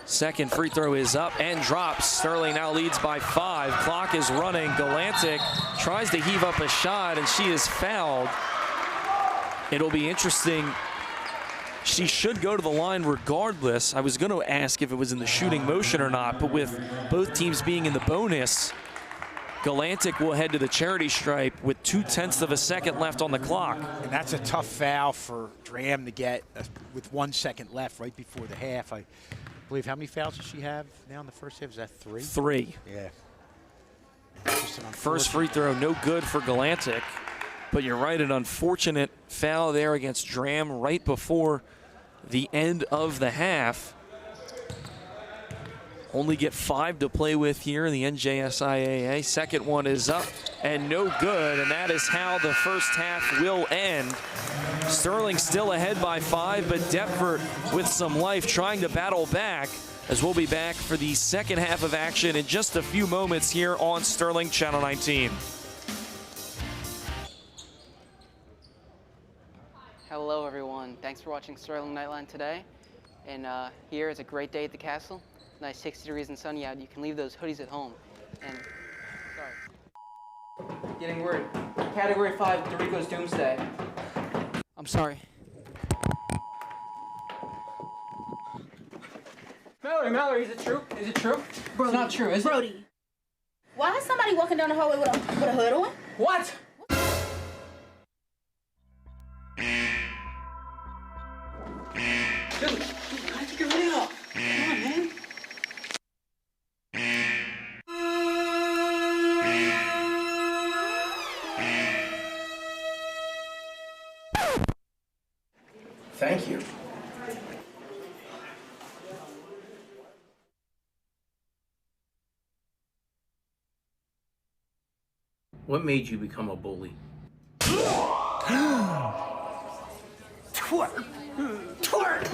Second free throw is up and drops. Sterling now leads by 5. Clock is running. Galantic tries to heave up a shot, and she is fouled. It'll be interesting. She should go to the line regardless. I was going to ask if it was in the shooting motion or not, but with both teams being in the bonus, Galantic will head to the charity stripe with 0.2 of a second left on the clock. And that's a tough foul for Dram to get with 1 second left right before the half. I believe, how many fouls does she have now in the first half? Is that 3? 3. Yeah. First free throw, no good for Galantic. But you're right, an unfortunate foul there against Dram right before the end of the half. Only get 5 to play with here in the NJSIAA. Second one is up and no good, and that is how the first half will end. Sterling still ahead by 5, but Deptford with some life trying to battle back, as we'll be back for the second half of action in just a few moments here on Sterling Channel 19. Hello everyone, thanks for watching Sterling Nightline today. And here is a great day at the castle. Nice 60 degrees and sunny out. You can leave those hoodies at home. And sorry. Getting word. Category 5, Dorico's Doomsday. I'm sorry. Mallory, is it true? Is it true? Brody, it's not true, is Brody. it? Why is somebody walking down the hallway with a hood on? What? Dude, how'd you get rid of? Come on, man. Thank you. What made you become a bully? Twerk! Twerk!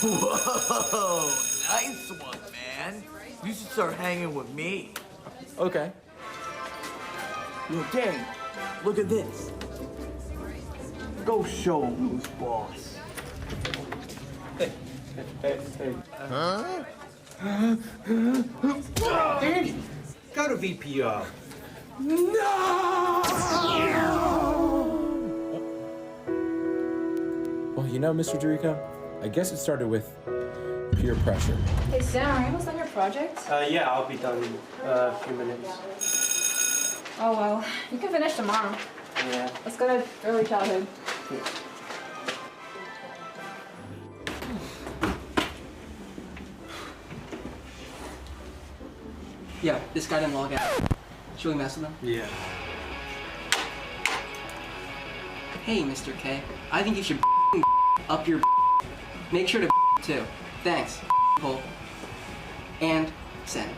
Whoa, nice one, man. You should start hanging with me. Okay. Yo, gang, look at this. Go show him who's boss. Hey. Huh? Danny, go to VPO. No! Well, you know, Mr. Dorico, I guess it started with peer pressure. Hey, Sam, are you almost done your project? Yeah, I'll be done in a few minutes. Oh, well, you can finish tomorrow. Yeah. Let's go to early childhood. Yeah, this guy didn't log out. Should we mess with him? Yeah. Hey, Mr. K, I think you should up your Make sure to too. Thanks, Cole. And send.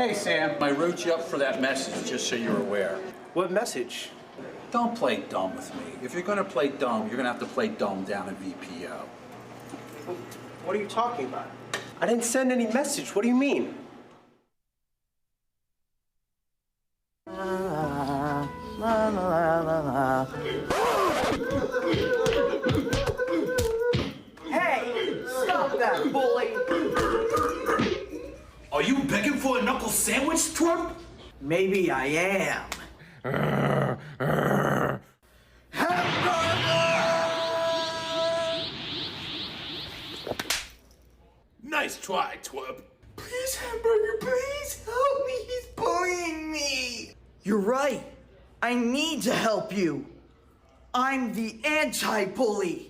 Hey, Sam, I wrote you up for that message, just so you're aware. What message? Don't play dumb with me. If you're going to play dumb, you're going to have to play dumb down at VPO. What are you talking about? I didn't send any message. What do you mean? Hey, stop that, bully! Are you begging for a knuckle sandwich, twerp? Maybe I am. Nice try, twerp. Please, hamburger, please help me. He's bullying me. You're right. I need to help you. I'm the anti-bully.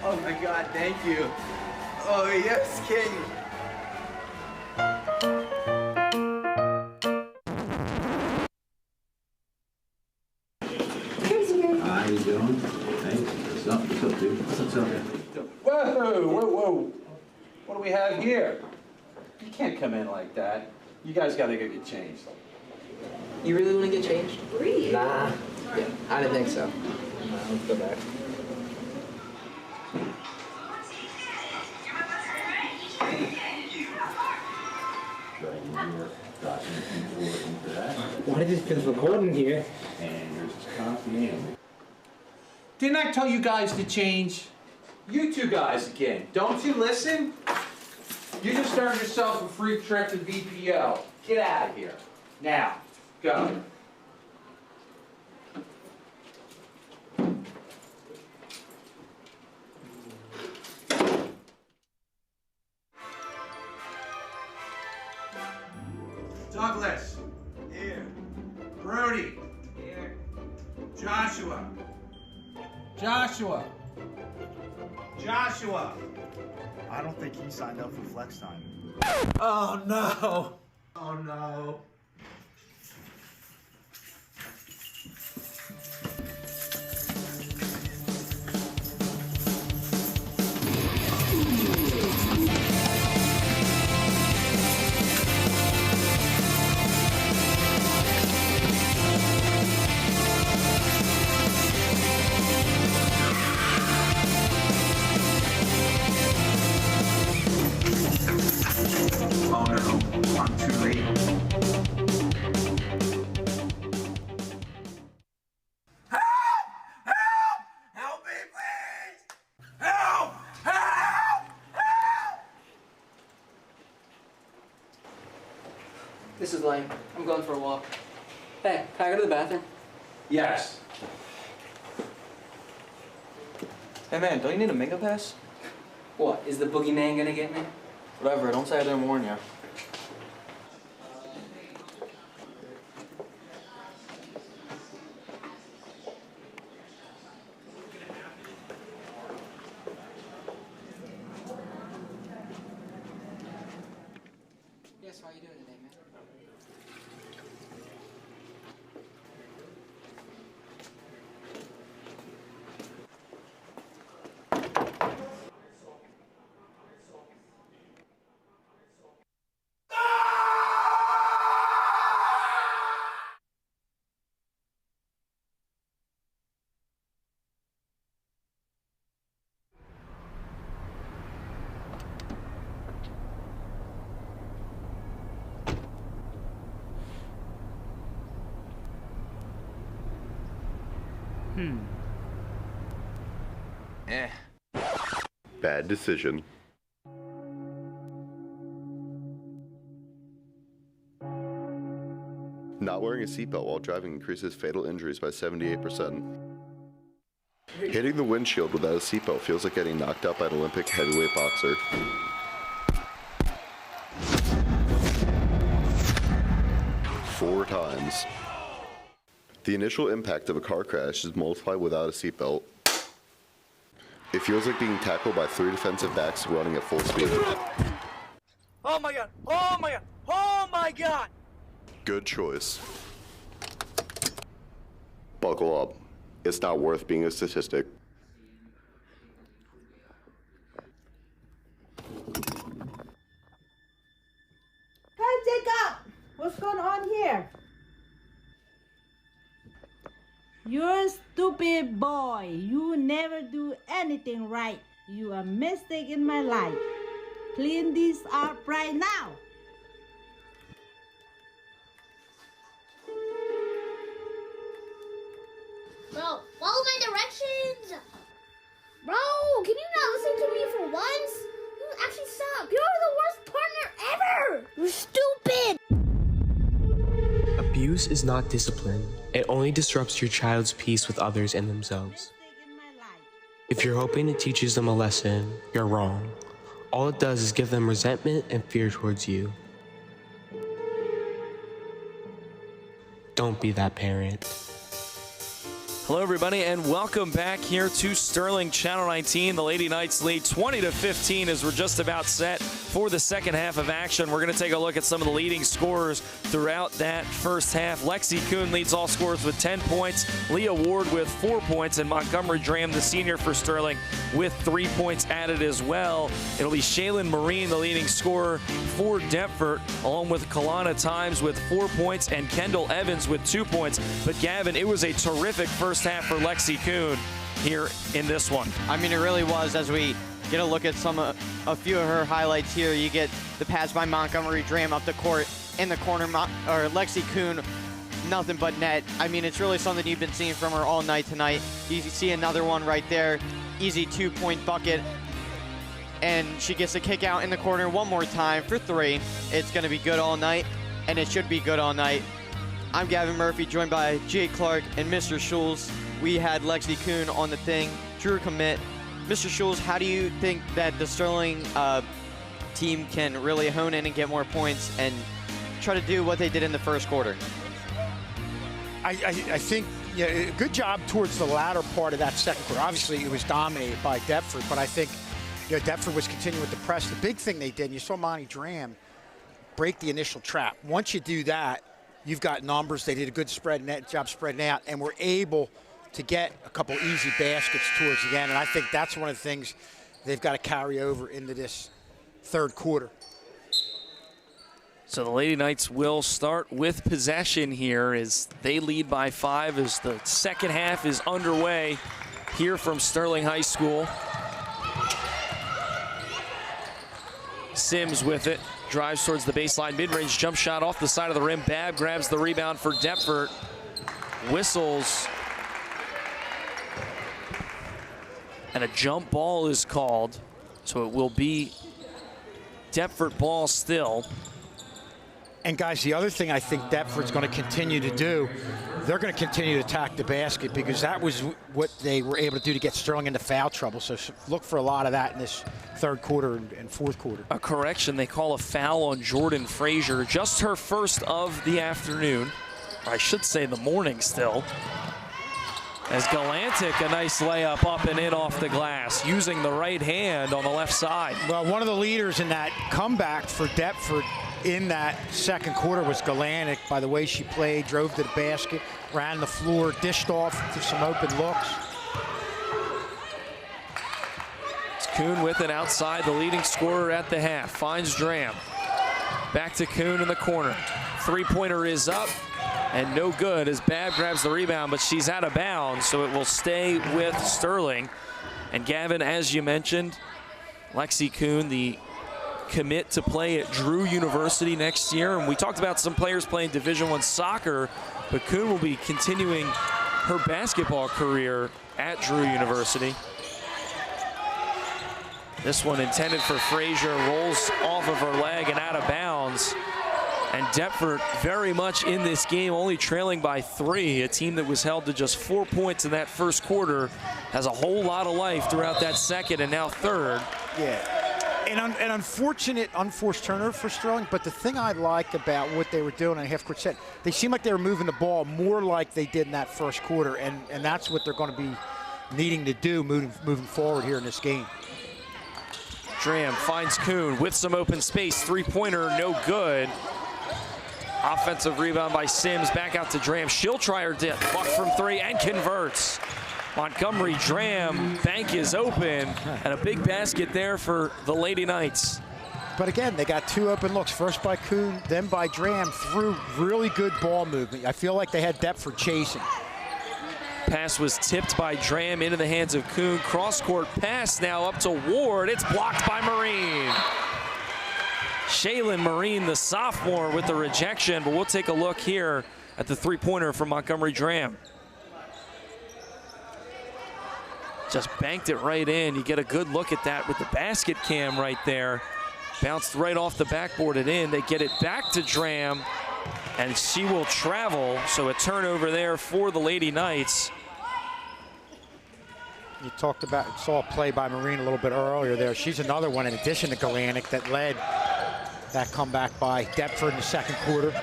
Oh my God, thank you. Oh yes, King. How you doing? Hey, what's up? What's up, dude? What's up, Whoa, whoa, whoa. What do we have here? You can't come in like that. You guys gotta go get changed. You really want to get changed? Nah. Yeah, I didn't think so. Let's go back. Why did this been recording here? And there's this coffee. Didn't I tell you guys to change? You two guys again. Don't you listen? You just earned yourself a free trip to VPO. Get out of here. Now, go. Douglas. Here. Brody. Here. Joshua. Joshua. Joshua. I don't think he signed up for flex time. Oh no. Oh no. Oh no, I'm too late. Help me, please! Help! This is lame. I'm going for a walk. Hey, can I go to the bathroom? Yes. Hey man, don't you need a Mingo pass? What, is the boogeyman gonna get me? Whatever, don't say I didn't warn you. Yes, how you doing today, man? Bad decision. Not wearing a seatbelt while driving increases fatal injuries by 78%. Hitting the windshield without a seatbelt feels like getting knocked out by an Olympic heavyweight boxer. Four times. The initial impact of a car crash is multiplied without a seatbelt. It feels like being tackled by 3 defensive backs running at full speed. Oh my God! Oh my God! Oh my God! Good choice. Buckle up. It's not worth being a statistic. Hey, Jacob! What's going on here? You're a stupid boy. You never do anything right. You are a mistake in my life. Clean this up right now. Bro, follow my directions! Bro, can you not listen to me for once? You actually suck. You're the worst partner ever! You're stupid! Abuse is not discipline. It only disrupts your child's peace with others and themselves. If you're hoping it teaches them a lesson, you're wrong. All it does is give them resentment and fear towards you. Don't be that parent. Hello, everybody, and welcome back here to Sterling Channel 19. The Lady Knights lead 20-15 as we're just about set for the second half of action. We're going to take a look at some of the leading scorers throughout that first half. Lexi Kuhn leads all scorers with 10 points. Leah Ward with 4 points. And Montgomery Dram, the senior for Sterling, with 3 points added as well. It'll be Shaylin Marine, the leading scorer for Deptford, along with Kalana Times with 4 points and Kendall Evans with 2 points. But, Gavin, it was a terrific first half for Lexi Kuhn here in this one. I mean, it really was. As we get a look at a few of her highlights here, you get the pass by Montgomery Dram up the court in the corner, or Lexi Kuhn, nothing but net. I mean, it's really something you've been seeing from her all night tonight. You see another one right there, easy 2-point bucket, and she gets a kick out in the corner one more time for 3. It's going to be good all night, and it should be good all night. I'm Gavin Murphy, joined by Jake Clark and Mr. Schulz. We had Lexi Kuhn on the thing, Drew commit. Mr. Schulz, how do you think that the Sterling team can really hone in and get more points and try to do what they did in the first quarter? I think a good job towards the latter part of that second quarter. Obviously, it was dominated by Deptford, but I think Deptford was continuing with the press. The big thing they did, and you saw Monty Dram break the initial trap. Once you do that, you've got numbers. They did a good job spreading out, and were able to get a couple easy baskets towards the end. And I think that's one of the things they've got to carry over into this third quarter. So the Lady Knights will start with possession here as they lead by 5 as the second half is underway here from Sterling High School. Sims with it. Drives towards the baseline, mid-range jump shot off the side of the rim. Babb grabs the rebound for Deptford. Whistles. And a jump ball is called. So it will be Deptford ball still. And guys, the other thing I think Deptford's going to continue to do, they're going to continue to attack the basket, because that was what they were able to do to get Sterling into foul trouble. So look for a lot of that in this third quarter and fourth quarter. A correction, they call a foul on Jordan Frazier, just her first of the afternoon, or I should say the morning still. As Galantic, a nice layup up and in off the glass, using the right hand on the left side. Well, one of the leaders in that comeback for Deptford in that second quarter was Galantic. By the way she played, drove to the basket, ran the floor, dished off to some open looks. It's Kuhn with it outside, the leading scorer at the half. Finds Dram. Back to Kuhn in the corner. Three-pointer is up and no good as Babb grabs the rebound, but she's out of bounds, so it will stay with Sterling. And Gavin, as you mentioned, Lexi Kuhn, the commit to play at Drew University next year. And we talked about some players playing Division I soccer, but Kuhn will be continuing her basketball career at Drew University. This one intended for Frazier, rolls off of her leg and out of bounds. And Deptford very much in this game, only trailing by 3. A team that was held to just 4 points in that first quarter has a whole lot of life throughout that second and now third. Yeah, and unfortunate unforced turnover for Sterling, but the thing I like about what they were doing on half-court set, they seemed like they were moving the ball more like they did in that first quarter, and that's what they're going to be needing to do moving forward here in this game. Dram finds Kuhn with some open space. Three-pointer, no good. Offensive rebound by Sims. Back out to Dram. She'll try her dip. Buck from three and converts. Montgomery Dram. Bank is open. And a big basket there for the Lady Knights. But again, they got two open looks. First by Kuhn, then by Dram. Through really good ball movement. I feel like they had Deptford chasing. Pass was tipped by Dram into the hands of Kuhn. Cross-court pass now up to Ward. It's blocked by Marine. Shaylin Marine, the sophomore, with the rejection, but we'll take a look here at the three-pointer from Montgomery Dram. Just banked it right in. You get a good look at that with the basket cam right there. Bounced right off the backboard and in. They get it back to Dram, and she will travel. So a turnover there for the Lady Knights. You talked about, saw a play by Marine a little bit earlier there. She's another one in addition to Galanic that led that comeback by Deptford in the second quarter.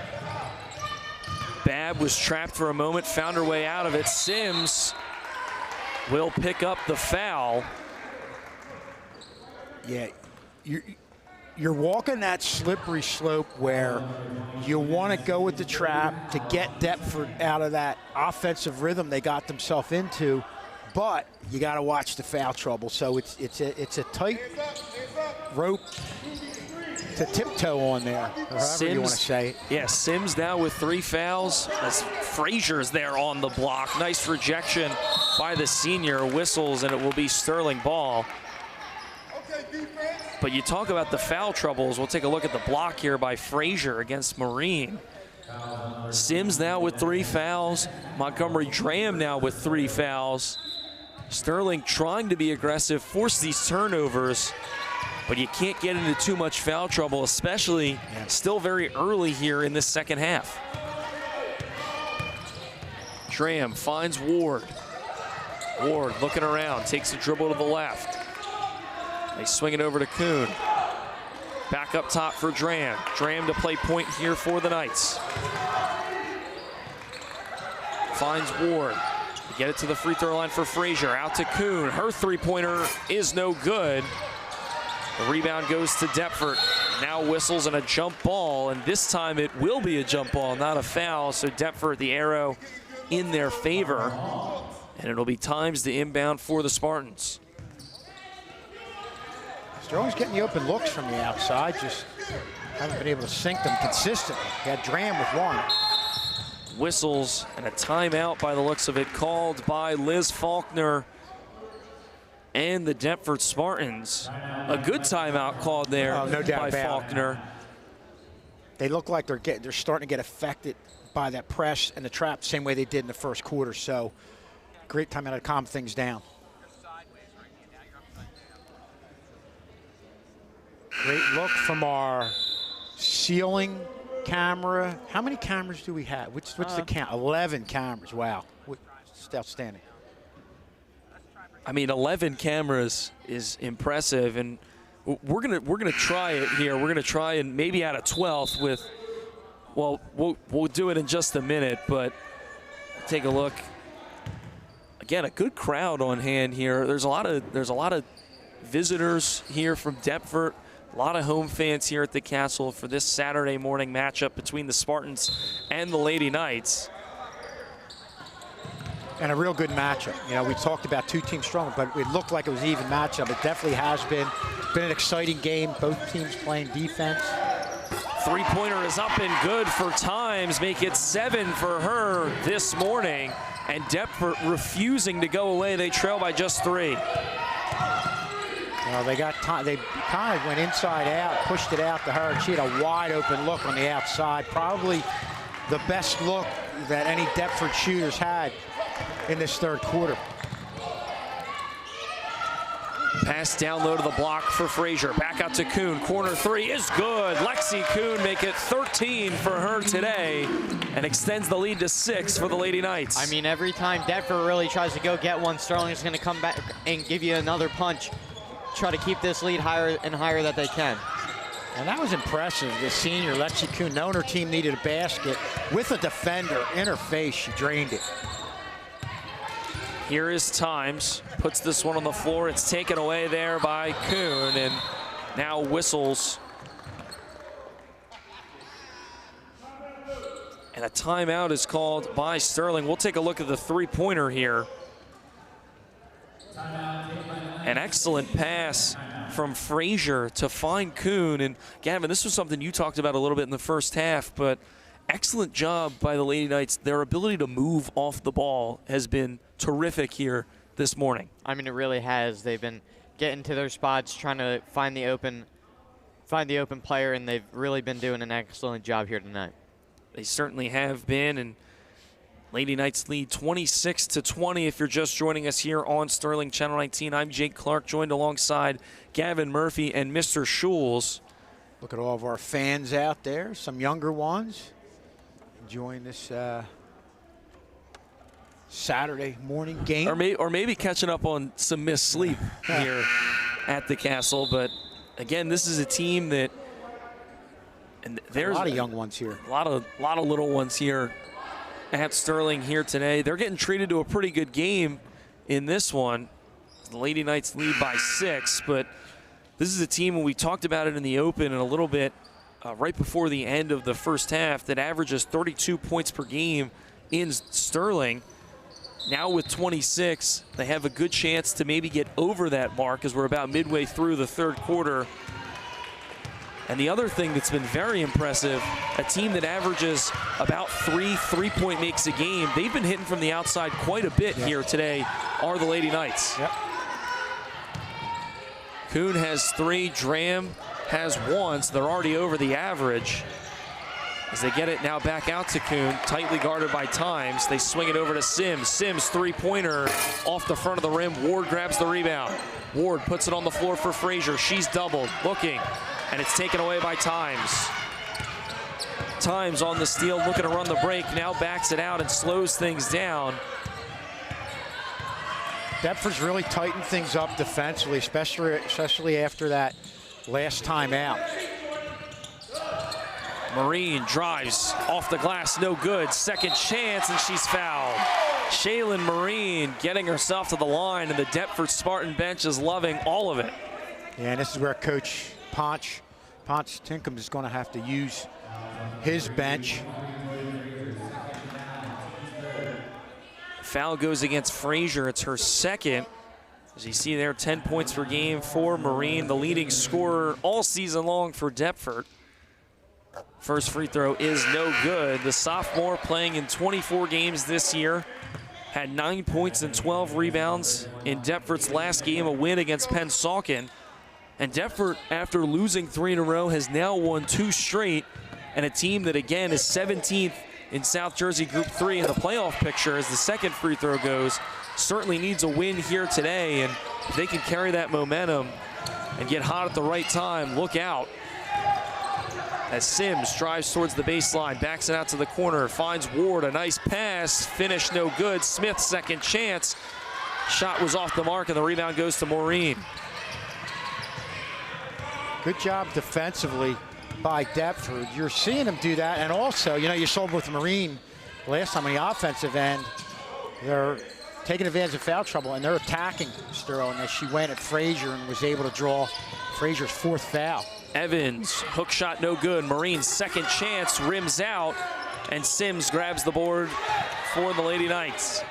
Babb was trapped for a moment, found her way out of it. Sims will pick up the foul. Yeah, you're walking that slippery slope where you want to go with the trap to get Deptford out of that offensive rhythm they got themselves into, but you got to watch the foul trouble. So it's a tight rope to tiptoe on there, or however you want to say it. Yeah, Sims now with 3 fouls as Frazier's there on the block. Nice rejection by the senior. Whistles, and it will be Sterling ball. But you talk about the foul troubles. We'll take a look at the block here by Frazier against Marine. Sims now with 3 fouls. Montgomery Dram now with 3 fouls. Sterling trying to be aggressive, force these turnovers, but you can't get into too much foul trouble, especially still very early here in this second half. Dram finds Ward. Ward looking around, takes a dribble to the left. They swing it over to Kuhn. Back up top for Dram. Dram to play point here for the Knights. Finds Ward. Get it to the free throw line for Frazier. Out to Kuhn. Her three-pointer is no good. The rebound goes to Deptford. Now whistles and a jump ball, and this time it will be a jump ball, not a foul. So Deptford, the arrow in their favor, and it'll be times the inbound for the Spartans. Sterling's getting the open looks from the outside, just haven't been able to sink them consistently. He had Dram with 1. Whistles and a timeout by the looks of it, called by Liz Faulkner and the Deptford Spartans. A good timeout called there no doubt by about Faulkner. it. They look like they're starting to get affected by that press and the trap, same way they did in the first quarter. So great timeout to calm things down. Great look from our ceiling camera. How many cameras do we have? What's the count? 11 cameras. Wow, it's outstanding. I mean, 11 cameras is impressive, and we're gonna try it here. We're gonna try and maybe add a 12th with. Well, we'll do it in just a minute, but take a look. Again, a good crowd on hand here. There's a lot of visitors here from Deptford. A lot of home fans here at the Castle for this Saturday morning matchup between the Spartans and the Lady Knights. And a real good matchup. You know, we talked about 2 teams strong, but it looked like it was an even matchup. It definitely has been an exciting game. Both teams playing defense. Three-pointer is up and good for Times. Make it 7 for her this morning. And Deptford refusing to go away. They trail by just 3. Well, they kind of went inside out, pushed it out to her, and she had a wide open look on the outside. Probably the best look that any Deptford shooters had in this third quarter. Pass down low to the block for Frazier. Back out to Kuhn. Corner 3 is good. Lexi Kuhn make it 13 for her today and extends the lead to 6 for the Lady Knights. I mean, every time Deptford really tries to go get one, Sterling is going to come back and give you another punch. Try to keep this lead higher and higher that they can. And that was impressive. The senior, Lexi Kuhn, knowing her team needed a basket with a defender in her face, she drained it. Here is Times, puts this one on the floor. It's taken away there by Kuhn, and now whistles. And a timeout is called by Sterling. We'll take a look at the three-pointer here. An excellent pass from Frazier to find Kuhn. And Gavin, this was something you talked about a little bit in the first half, but excellent job by the Lady Knights. Their ability to move off the ball has been terrific here this morning. I mean, it really has. They've been getting to their spots, trying to find the open player, and they've really been doing an excellent job here tonight. They certainly have been, and Lady Knights lead 26-20. If you're just joining us here on Sterling Channel 19, I'm Jake Clark, joined alongside Gavin Murphy and Mr. Schulz. Look at all of our fans out there, some younger ones enjoying this Saturday morning game. Or maybe catching up on some missed sleep here at the Castle. But again, this is a team that, and there's a lot of young ones here. A lot of little ones here at Sterling here today. They're getting treated to a pretty good game in this one. The Lady Knights lead by 6, but this is a team, when we talked about it in the open and a little bit right before the end of the first half, that averages 32 points per game in Sterling. Now with 26, they have a good chance to maybe get over that mark as we're about midway through the third quarter. And the other thing that's been very impressive, a team that averages about 3 3-point makes a game, they've been hitting from the outside quite a bit here today, are the Lady Knights. Yep. Kuhn has 3, Dram has 1, so they're already over the average. As they get it now back out to Kuhn, tightly guarded by Times. They swing it over to Sims. Sims, three-pointer off the front of the rim. Ward grabs the rebound. Ward puts it on the floor for Frazier. She's doubled, looking, and it's taken away by Times. Times on the steal, looking to run the break, now backs it out and slows things down. Deptford's really tightened things up defensively, especially after that last time out. Marine drives off the glass, no good. Second chance, and she's fouled. Shaylin Marine getting herself to the line, and the Deptford Spartan bench is loving all of it. Yeah, and this is where Coach Ponch Tinkham is going to have to use his bench. Foul goes against Frazier. It's her second. As you see there, 10 points per game for Marine, the leading scorer all season long for Deptford. First free throw is no good. The sophomore, playing in 24 games this year, had 9 points and 12 rebounds in Deptford's last game, a win against Pennsauken. And Deptford, after losing 3 in a row, has now won 2 straight, and a team that, again, is 17th in South Jersey Group 3 in the playoff picture as the second free throw goes. Certainly needs a win here today, and if they can carry that momentum and get hot at the right time, look out. As Sims drives towards the baseline, backs it out to the corner, finds Ward, a nice pass, finish no good. Smith, second chance. Shot was off the mark, and the rebound goes to Maureen. Good job defensively by Deptford. You're seeing them do that, and also, you know, you saw them with Marine last time on the offensive end. They're taking advantage of foul trouble, and they're attacking Sterling as she went at Frazier and was able to draw Frazier's 4th foul. Evans, hook shot no good. Marine's second chance rims out, and Sims grabs the board for the Lady Knights.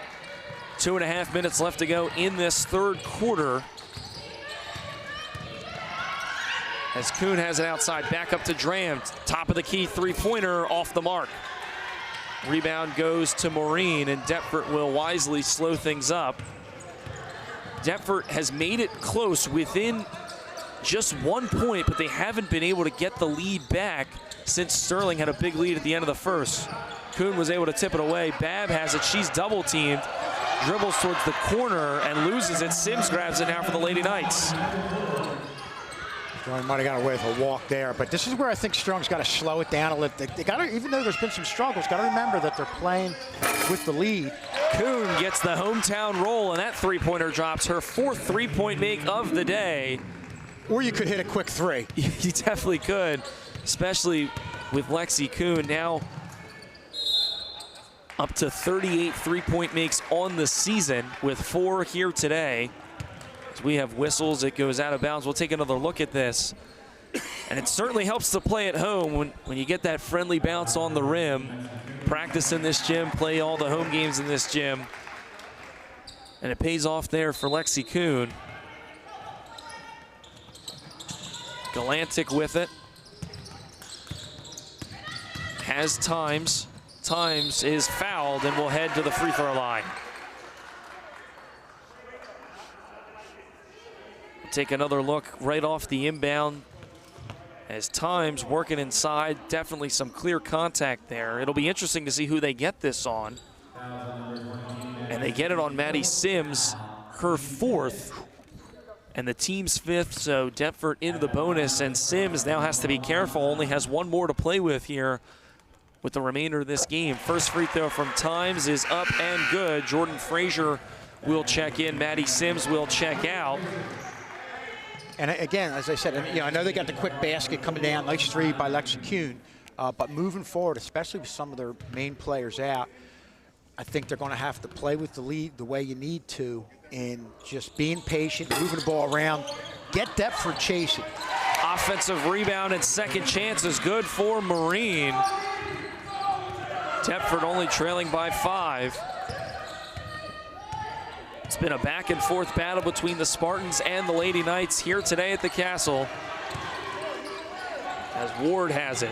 2.5 minutes left to go in this third quarter. As Kuhn has it outside, back up to Dram. Top of the key, three-pointer off the mark. Rebound goes to Maureen, and Deptford will wisely slow things up. Deptford has made it close within just 1 point, but they haven't been able to get the lead back since Sterling had a big lead at the end of the first. Kuhn was able to tip it away. Babb has it. She's double-teamed. Dribbles towards the corner and loses it. Sims grabs it now for the Lady Knights. Strong might have got away with a walk there, but this is where I think Strong's got to slow it down a little. They got to, even though there's been some struggles, got to remember that they're playing with the lead. Kuhn gets the hometown roll, and that three-pointer drops her 4th three-point make of the day. Or you could hit a quick 3. You definitely could, especially with Lexi Kuhn now up to 38 three-point makes on the season with 4 here today. As we have whistles, it goes out of bounds. We'll take another look at this. And it certainly helps to play at home when you get that friendly bounce on the rim. Practice in this gym, play all the home games in this gym. And it pays off there for Lexi Kuhn. Galantic with it. Has Times. Times is fouled and will head to the free throw line. Take another look right off the inbound as Times working inside. Definitely some clear contact there. It'll be interesting to see who they get this on. And they get it on Maddie Sims, her 4th, and the team's 5th, so Deptford into the bonus, and Sims now has to be careful, only has 1 more to play with here with the remainder of this game. First free throw from Times is up and good. Jordan Frazier will check in, Maddie Sims will check out. And again, as I said, I know they got the quick basket coming down, nice 3 by Lexi Kuhn, but moving forward, especially with some of their main players out, I think they're going to have to play with the lead the way you need to, in just being patient, moving the ball around, get Deptford chasing. Offensive rebound and second chance is good for Marine. Deptford only trailing by 5. It's been a back and forth battle between the Spartans and the Lady Knights here today at the Castle. As Ward has it.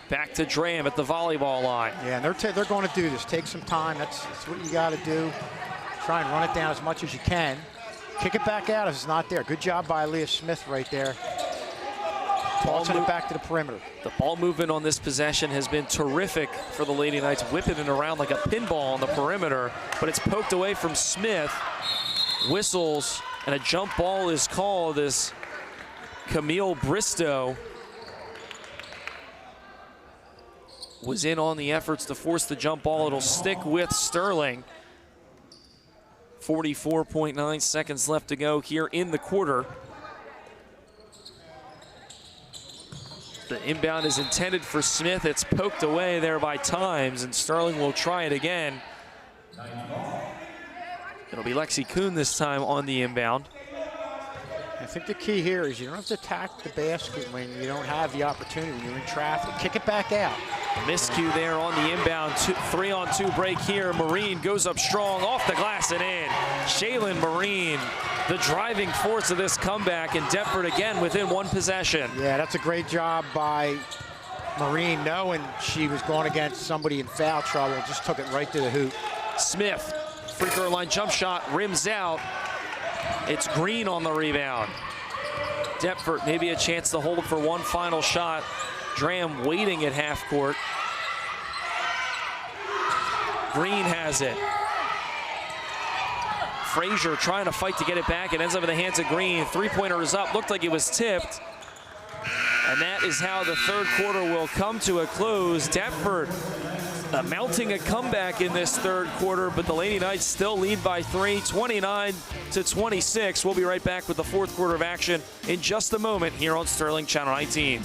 Back to Dram at the volleyball line. Yeah, and they're going to do this. Take some time. That's what you got to do. Try and run it down as much as you can. Kick it back out if it's not there. Good job by Aaliyah Smith right there. Tossing it back to the perimeter. The ball movement on this possession has been terrific for the Lady Knights, whipping it around like a pinball on the perimeter, but it's poked away from Smith. Whistles, and a jump ball is called as Camille Bristow was in on the efforts to force the jump ball. It'll stick with Sterling. 44.9 seconds left to go here in the quarter. The inbound is intended for Smith. It's poked away there by Times, and Sterling will try it again. It'll be Lexi Kuhn this time on the inbound. I think the key here is you don't have to attack the basket when you don't have the opportunity, when you're in traffic. Kick it back out. Miscue there on the inbound. 3-on-2 break here. Marine goes up strong, off the glass and in. Shaylin Marine, the driving force of this comeback, and Deptford again within 1 possession. Yeah, that's a great job by Marine, knowing she was going against somebody in foul trouble. Just took it right to the hoop. Smith, free throw line jump shot, rims out. It's Green on the rebound. Deptford maybe a chance to hold for 1 final shot. Dram waiting at half court. Green has it. Frazier trying to fight to get it back. It ends up in the hands of Green. 3-pointer is up. Looked like it was tipped. And that is how the 3rd quarter will come to a close. Deptford mounting a comeback in this 3rd quarter, but the Lady Knights still lead by 3, 29-26. We'll be right back with the 4th quarter of action in just a moment here on Sterling Channel 19.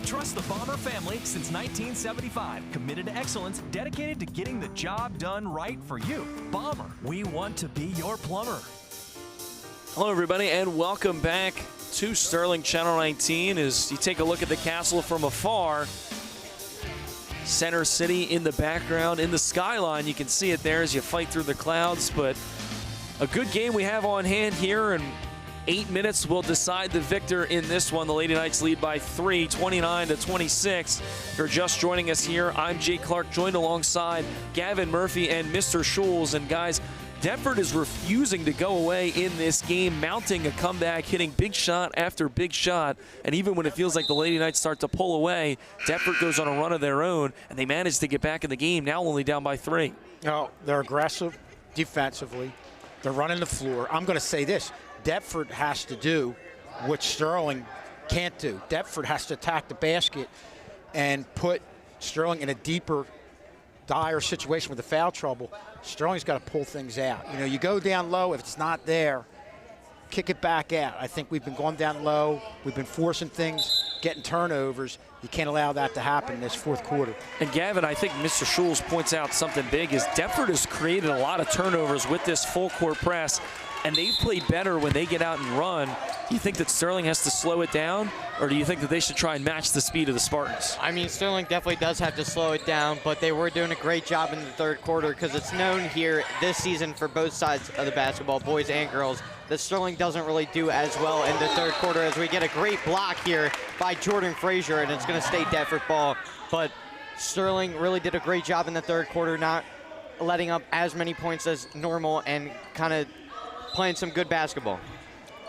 Trust the Bomber family since 1975. Committed to excellence, dedicated to getting the job done right for you. Bomber, we want to be your plumber. Hello, everybody, and welcome back to Sterling Channel 19. As you take a look at the Castle from afar, Center City in the background, in the skyline, you can see it there as you fight through the clouds. But a good game we have on hand here, and 8 minutes will decide the victor in this one. The Lady Knights lead by 3, 29-26. If you're just joining us here, I'm Jake Clark, joined alongside Gavin Murphy and Mr. Schulz. And guys, Deptford is refusing to go away in this game, mounting a comeback, hitting big shot after big shot. And even when it feels like the Lady Knights start to pull away, Deptford goes on a run of their own, and they manage to get back in the game, now only down by 3. No, they're aggressive defensively. They're running the floor. I'm going to say this. Deptford has to do what Sterling can't do. Deptford has to attack the basket and put Sterling in a deeper dire situation with the foul trouble, Sterling's got to pull things out. You know, you go down low, if it's not there, kick it back out. I think we've been going down low. We've been forcing things, getting turnovers. You can't allow that to happen in this fourth quarter. And Gavin, I think Mr. Schulz points out something big is Deptford has created a lot of turnovers with this full court press, and they've played better when they get out and run. Do you think that Sterling has to slow it down, or do you think that they should try and match the speed of the Spartans? I mean, Sterling definitely does have to slow it down, but they were doing a great job in the third quarter because it's known here this season for both sides of the basketball, boys and girls, that Sterling doesn't really do as well in the third quarter as we get a great block here by Jordan Frazier, and it's going to stay Deptford ball. But Sterling really did a great job in the third quarter, not letting up as many points as normal and kind of playing some good basketball.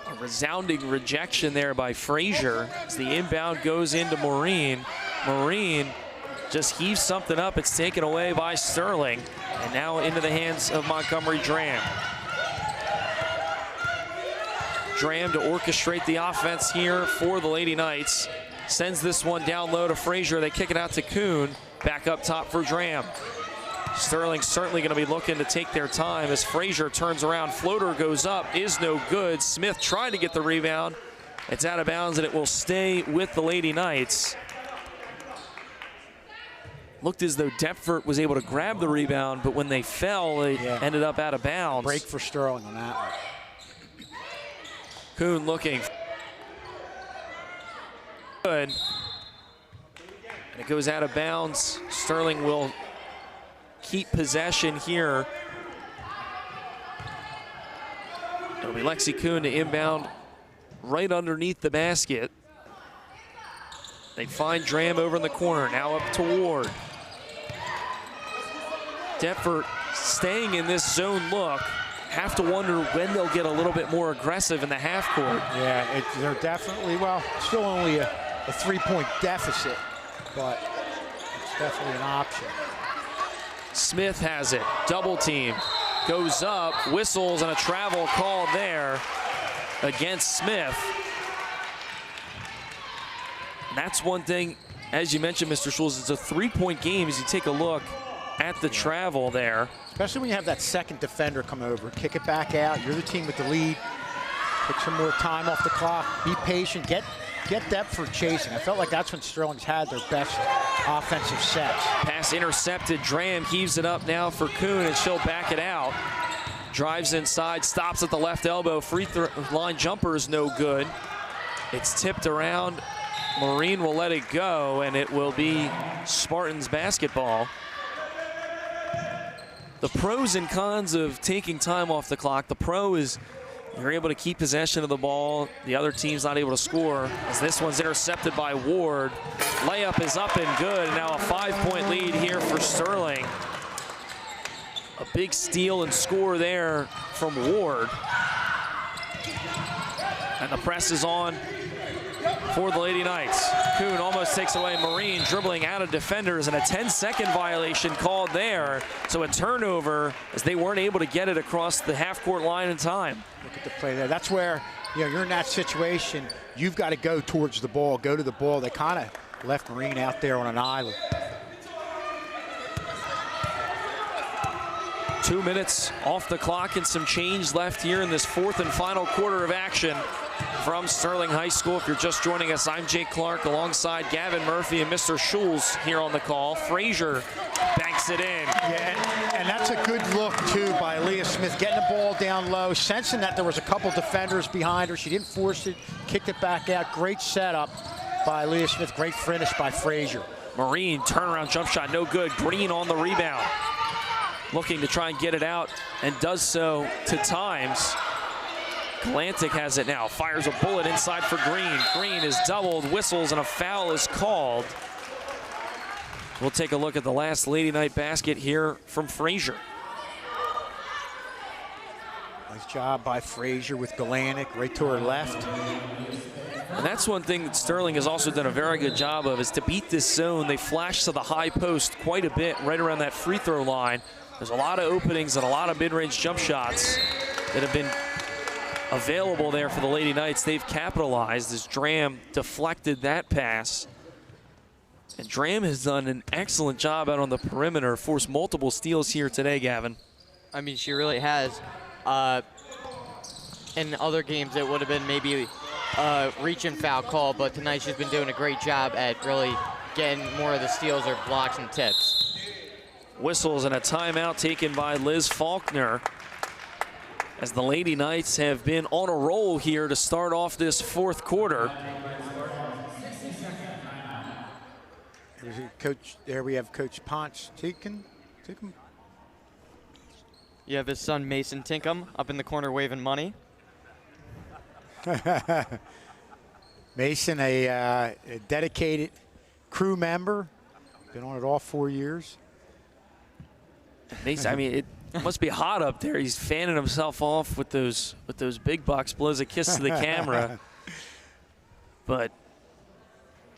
A resounding rejection there by Frazier as the inbound goes into Maureen. Maureen just heaves something up. It's taken away by Sterling, and now into the hands of Montgomery Dram. Dram to orchestrate the offense here for the Lady Knights. Sends this one down low to Frazier. They kick it out to Kuhn. Back up top for Dram. Sterling certainly going to be looking to take their time as Frazier turns around. Floater goes up, is no good. Smith trying to get the rebound. It's out of bounds, and it will stay with the Lady Knights. Looked as though Deptford was able to grab the rebound, but when they fell, they ended up out of bounds. Break for Sterling on that one. Kuhn looking good. And it goes out of bounds. Sterling will keep possession here. It'll be Lexi Kuhn to inbound right underneath the basket. They find Dram over in the corner, now up to Ward. Deptford staying in this zone look. Have to wonder when they'll get a little bit more aggressive in the half court. Yeah, they're definitely, well, still only a 3-point deficit, but it's definitely an option. Smith has it, double team, goes up, whistles, and a travel call there against Smith. And that's one thing, as you mentioned, Mr. Schulz, it's a 3-point game as you take a look at the travel there. Especially when you have that second defender come over, kick it back out, you're the team with the lead, take some more time off the clock, be patient, get Deptford chasing. I felt like that's when Sterling's had their best offensive sets. Pass intercepted, Dram heaves it up now for Kuhn, and she'll back it out. Drives inside, stops at the left elbow, free throw line jumper is no good. It's tipped around, Maureen will let it go, and it will be Spartans basketball. The pros and cons of taking time off the clock. The pro is you're able to keep possession of the ball. The other team's not able to score as this one's intercepted by Ward. Layup is up and good. Now a 5-point lead here for Sterling. A big steal and score there from Ward. And the press is on for the Lady Knights. Kuhn almost takes away Maureen, dribbling out of defenders, and a 10-second violation called there. So a turnover as they weren't able to get it across the half-court line in time. Look at the play there. That's where, you're in that situation. You've got to go towards the ball, go to the ball. They kind of left Maureen out there on an island. 2 minutes off the clock and some change left here in this fourth and final quarter of action from Sterling High School. If you're just joining us, I'm Jake Clark alongside Gavin Murphy and Mr. Schulz here on the call. Frazier banks it in. Yeah, and that's a good look, too, by Leah Smith, getting the ball down low, sensing that there was a couple defenders behind her. She didn't force it, kicked it back out. Great setup by Leah Smith. Great finish by Frazier. Maureen, turnaround jump shot, no good. Green on the rebound. Looking to try and get it out, and does so to times. Atlantic has it now, fires a bullet inside for Green. Green is doubled, whistles, and a foul is called. We'll take a look at the last Lady Knight basket here from Frazier. Nice job by Frazier with Galanic right to her left. And that's one thing that Sterling has also done a very good job of, is to beat this zone. They flash to the high post quite a bit right around that free throw line. There's a lot of openings and a lot of mid-range jump shots that have been available there for the Lady Knights. They've capitalized as Dram deflected that pass. And Dram has done an excellent job out on the perimeter, forced multiple steals here today, Gavin. I mean, she really has. In other games, it would have been maybe a reach and foul call, but tonight she's been doing a great job at really getting more of the steals or blocks and tips. Whistles and a timeout taken by Liz Faulkner, as the Lady Knights have been on a roll here to start off this fourth quarter. Coach, there we have Coach Ponch Tinkham. You have his son Mason Tinkham up in the corner waving money. Mason, a dedicated crew member, been on it all 4 years. Mason, I mean, it must be hot up there. He's fanning himself off with those big bucks, blows a kiss to the camera. But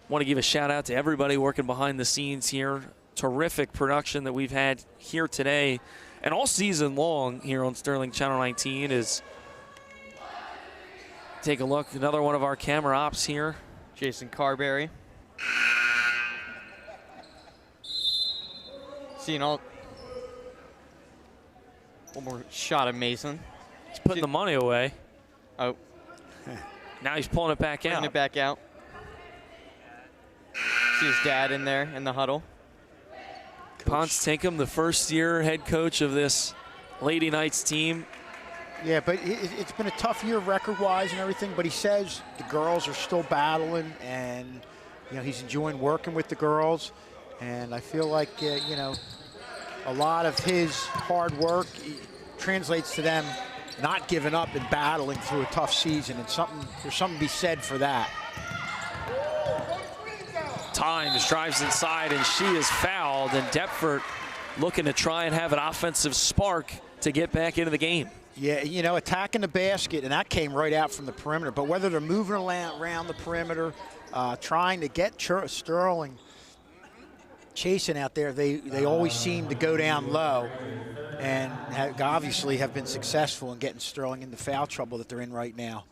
want to give a shout out to everybody working behind the scenes here. Terrific production that we've had here today and all season long here on Sterling Channel 19. Is take a look, another one of our camera ops here. Jason Carberry. Seeing all. One more shot of Mason. He's putting the money away. Oh. Now he's pulling it back out. Pulling it back out. See his dad in there in the huddle. Ponce Tinkham, the first-year head coach of this Lady Knights team. Yeah, but it's been a tough year record-wise and everything, but he says the girls are still battling, and he's enjoying working with the girls. And I feel like, a lot of his hard work translates to them not giving up and battling through a tough season, and there's something to be said for that. Times drives inside, and she is fouled, and Deptford looking to try and have an offensive spark to get back into the game. Yeah, attacking the basket, and that came right out from the perimeter. But whether they're moving around the perimeter, trying to get Sterling chasing out there, they always seem to go down low, and obviously have been successful in getting Sterling in the foul trouble that they're in right now.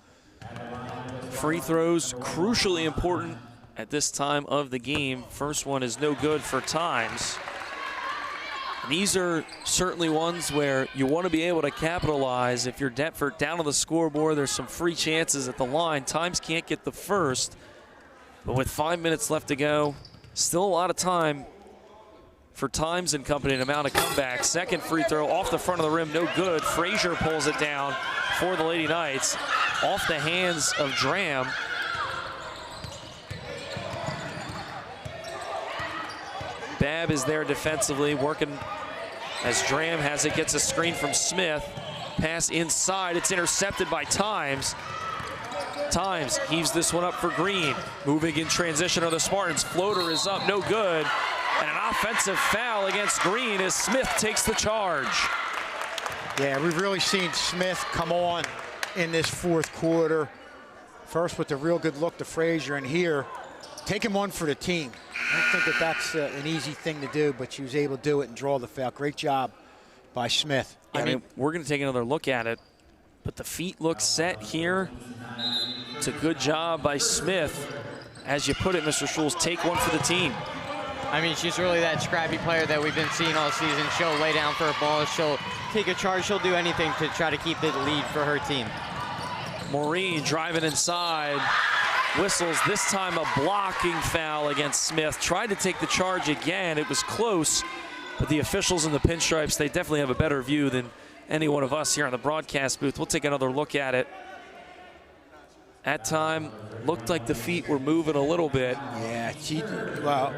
Free throws, crucially important at this time of the game. First one is no good for Times. And these are certainly ones where you want to be able to capitalize. If you're Deptford down on the scoreboard, there's some free chances at the line. Times can't get the first, but with 5 minutes left to go, still a lot of time for Times and company to mount a comeback. Second free throw off the front of the rim, no good. Frazier pulls it down for the Lady Knights, off the hands of Dram. Babb is there defensively, working as Dram has it, gets a screen from Smith. Pass inside, it's intercepted by Times. Times heaves this one up for Green. Moving in transition are the Spartans. Floater is up, no good. And an offensive foul against Green as Smith takes the charge. Yeah, we've really seen Smith come on in this fourth quarter. First with a real good look to Frazier, and here, taking one for the team. I don't think that's an easy thing to do, but she was able to do it and draw the foul. Great job by Smith. I mean, we're going to take another look at it, but the feet look set here. It's a good job by Smith. As you put it, Mr. Schulz, take one for the team. I mean, she's really that scrappy player that we've been seeing all season. She'll lay down for a ball. She'll take a charge. She'll do anything to try to keep the lead for her team. Maureen driving inside. Whistles, this time a blocking foul against Smith. Tried to take the charge again. It was close, but the officials in the pinstripes, they definitely have a better view than any one of us here in the broadcast booth. We'll take another look at it. At time, looked like the feet were moving a little bit. Yeah, well,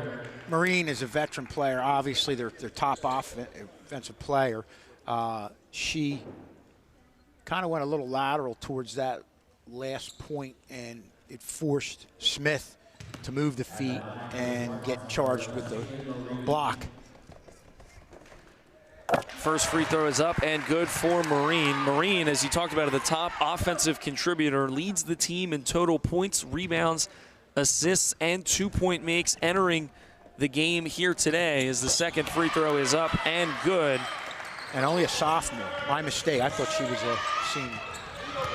Maureen is a veteran player. Obviously, their top offensive player. She kind of went a little lateral towards that last point, and it forced Smith to move the feet and get charged with the block. First free throw is up and good for Maureen. Maureen, as you talked about at the top, offensive contributor, leads the team in total points, rebounds, assists, and 2-point makes entering the game here today, as the second free throw is up and good. And only a sophomore. My mistake. I thought she was a senior.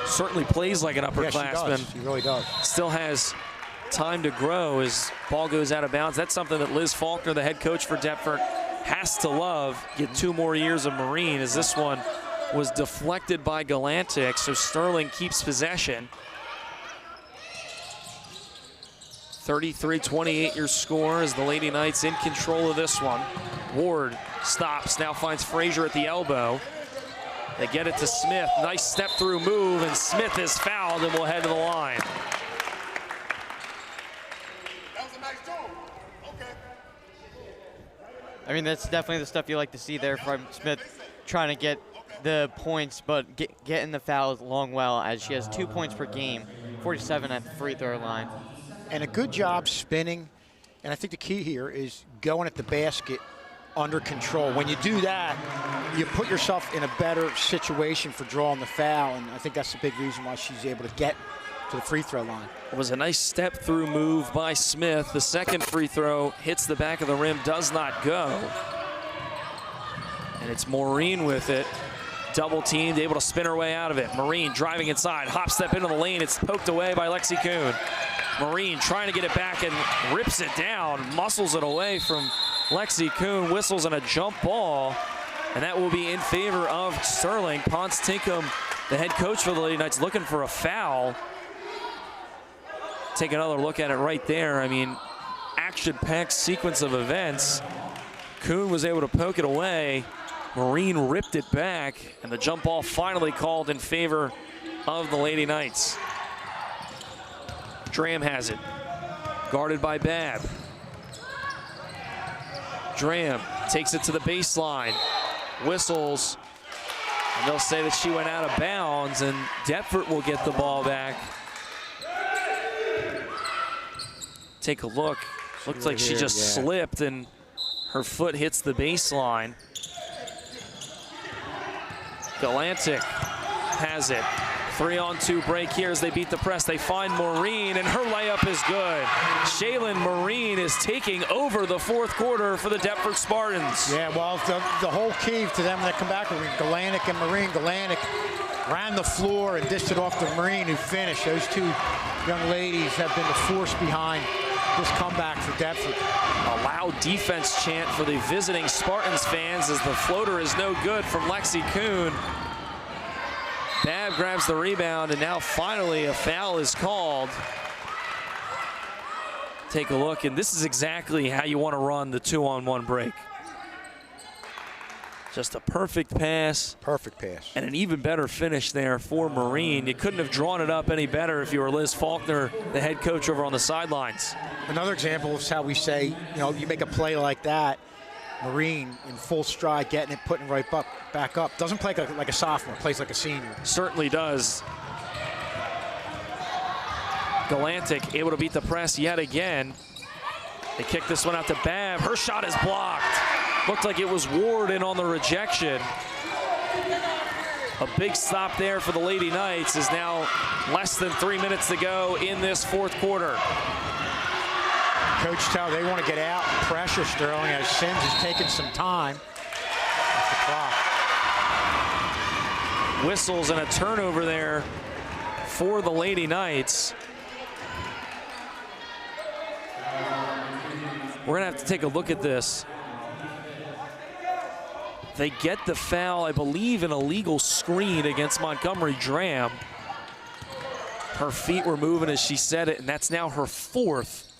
Certainly plays like an upperclassman. Yeah, she really does. Still has time to grow as ball goes out of bounds. That's something that Liz Faulkner, the head coach for Deptford, has to love. Get 2 more years of Marine, as this one was deflected by Galantic, so Sterling keeps possession. 33-28 your score as the Lady Knights in control of this one. Ward stops, now finds Frazier at the elbow. They get it to Smith. Nice step through move, and Smith is fouled and will head to the line. I mean, that's definitely the stuff you like to see there from Smith, trying to get the points, but getting the fouls along well, as she has 2 points per game, 47 at the free throw line. And a good job spinning. And I think the key here is going at the basket under control. When you do that, you put yourself in a better situation for drawing the foul, and I think that's the big reason why she's able to get to the free throw line. It was a nice step through move by Smith. The second free throw hits the back of the rim, does not go. And it's Maureen with it. Double teamed, able to spin her way out of it. Maureen driving inside, hop step into the lane. It's poked away by Lexi Kuhn. Maureen trying to get it back and rips it down, muscles it away from Lexi Kuhn, whistles on a jump ball, and that will be in favor of Sterling. Ponce Tinkham, the head coach for the Lady Knights, looking for a foul. Take another look at it right there. I mean, action-packed sequence of events. Kuhn was able to poke it away. Maureen ripped it back, and the jump ball finally called in favor of the Lady Knights. Dram has it, guarded by Babb. Dram takes it to the baseline, whistles, and they'll say that she went out of bounds, and Deptford will get the ball back. Take a look. Looks like she just slipped and her foot hits the baseline. Galantic has it. 3-on-2 break here as they beat the press. They find Maureen, and her layup is good. Shaylin Maureen is taking over the fourth quarter for the Deptford Spartans. Yeah, well, the whole key to them that come back with Galantic and Maureen. Galantic ran the floor and dished it off to Maureen, who finished. Those two young ladies have been the force behind this comeback for Deptford. A loud defense chant for the visiting Spartans fans as the floater is no good from Lexi Kuhn. Babb grabs the rebound, and now finally a foul is called. Take a look, and this is exactly how you want to run the 2-on-1 break. Just a perfect pass. Perfect pass. And an even better finish there for Maureen. You couldn't have drawn it up any better if you were Liz Faulkner, the head coach over on the sidelines. Another example is how we say, you know, you make a play like that, Maureen in full stride, getting it, putting it right back up. Doesn't play like a sophomore, plays like a senior. Certainly does. Galantic able to beat the press yet again. They kick this one out to Babb. Her shot is blocked. Looked like it was Ward in on the rejection. A big stop there for the Lady Knights is now less than 3 minutes to go in this fourth quarter. Coach Tell, they want to get out and pressure Sterling as Sims is taking some time off the clock. Whistles and a turnover there for the Lady Knights. We're gonna have to take a look at this. They get the foul, I believe, an illegal screen against Montgomery Dram. Her feet were moving as she said it, and that's now her fourth.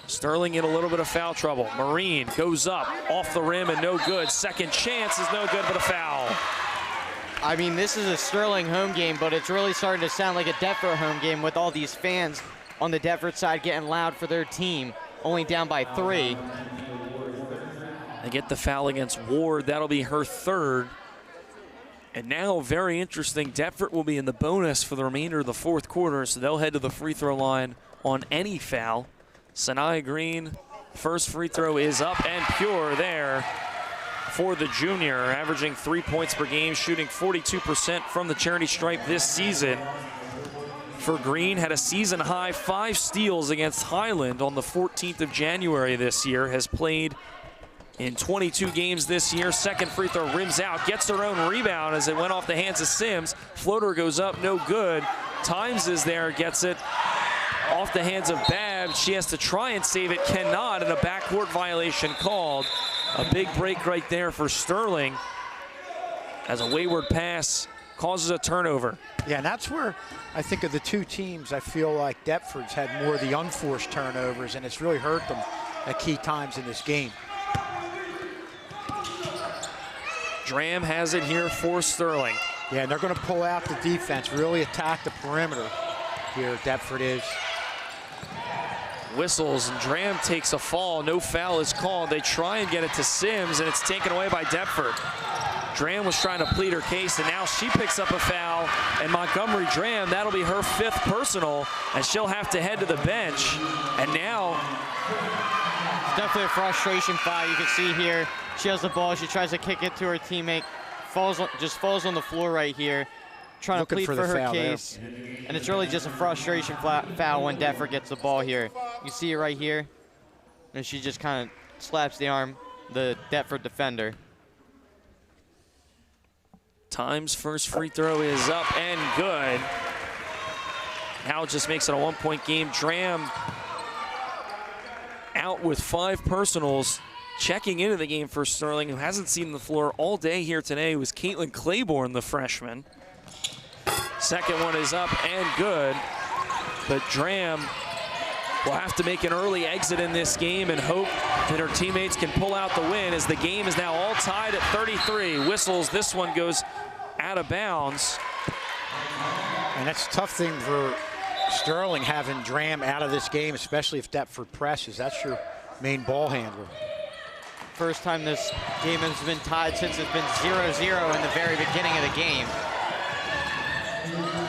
Sterling in a little bit of foul trouble. Maureen goes up, off the rim, and no good. Second chance is no good, but a foul. I mean, this is a Sterling home game, but it's really starting to sound like a Deptford home game with all these fans on the Deptford side getting loud for their team, only down by 3. They get the foul against Ward. That'll be her third. And now, very interesting, Deptford will be in the bonus for the remainder of the fourth quarter, so they'll head to the free throw line on any foul. Sanaya Green, first free throw is up and pure there for the junior, averaging 3 points per game, shooting 42% from the charity stripe this season. For Green, had a season high 5 steals against Highland on the 14th of January this year, has played in 22 games this year. Second free throw rims out, gets her own rebound as it went off the hands of Sims. Floater goes up, no good. Times is there, gets it, off the hands of Babb. She has to try and save it, cannot, and a backcourt violation called. A big break right there for Sterling as a wayward pass causes a turnover. Yeah, and that's where I think of the two teams, I feel like Deptford's had more of the unforced turnovers, and it's really hurt them at key times in this game. Dram has it here for Sterling. Yeah, and they're going to pull out the defense, really attack the perimeter here, Deptford is. Whistles, and Dram takes a fall. No foul is called. They try and get it to Sims, and it's taken away by Deptford. Dram was trying to plead her case, and now she picks up a foul. And Montgomery Dram, that'll be her 5th personal, and she'll have to head to the bench. And now, it's definitely a frustration foul. You can see here, she has the ball. She tries to kick it to her teammate. Just falls on the floor right here, trying to plead for her case. And it's really just a frustration foul when Deptford gets the ball here. You see it right here. And she just kind of slaps the arm, the Deptford defender. Time's first free throw is up and good. Now it just makes it a 1-point game. Dram out with 5 personals. Checking into the game for Sterling, who hasn't seen the floor all day here today, was Caitlin Claiborne, the freshman. Second one is up and good, but Dram will have to make an early exit in this game and hope that her teammates can pull out the win, as the game is now all tied at 33. Whistles, this one goes out of bounds. And that's a tough thing for Sterling, having Dram out of this game, especially if Deptford presses. That's your main ball handler. First time this game has been tied since it's been 0-0 in the very beginning of the game.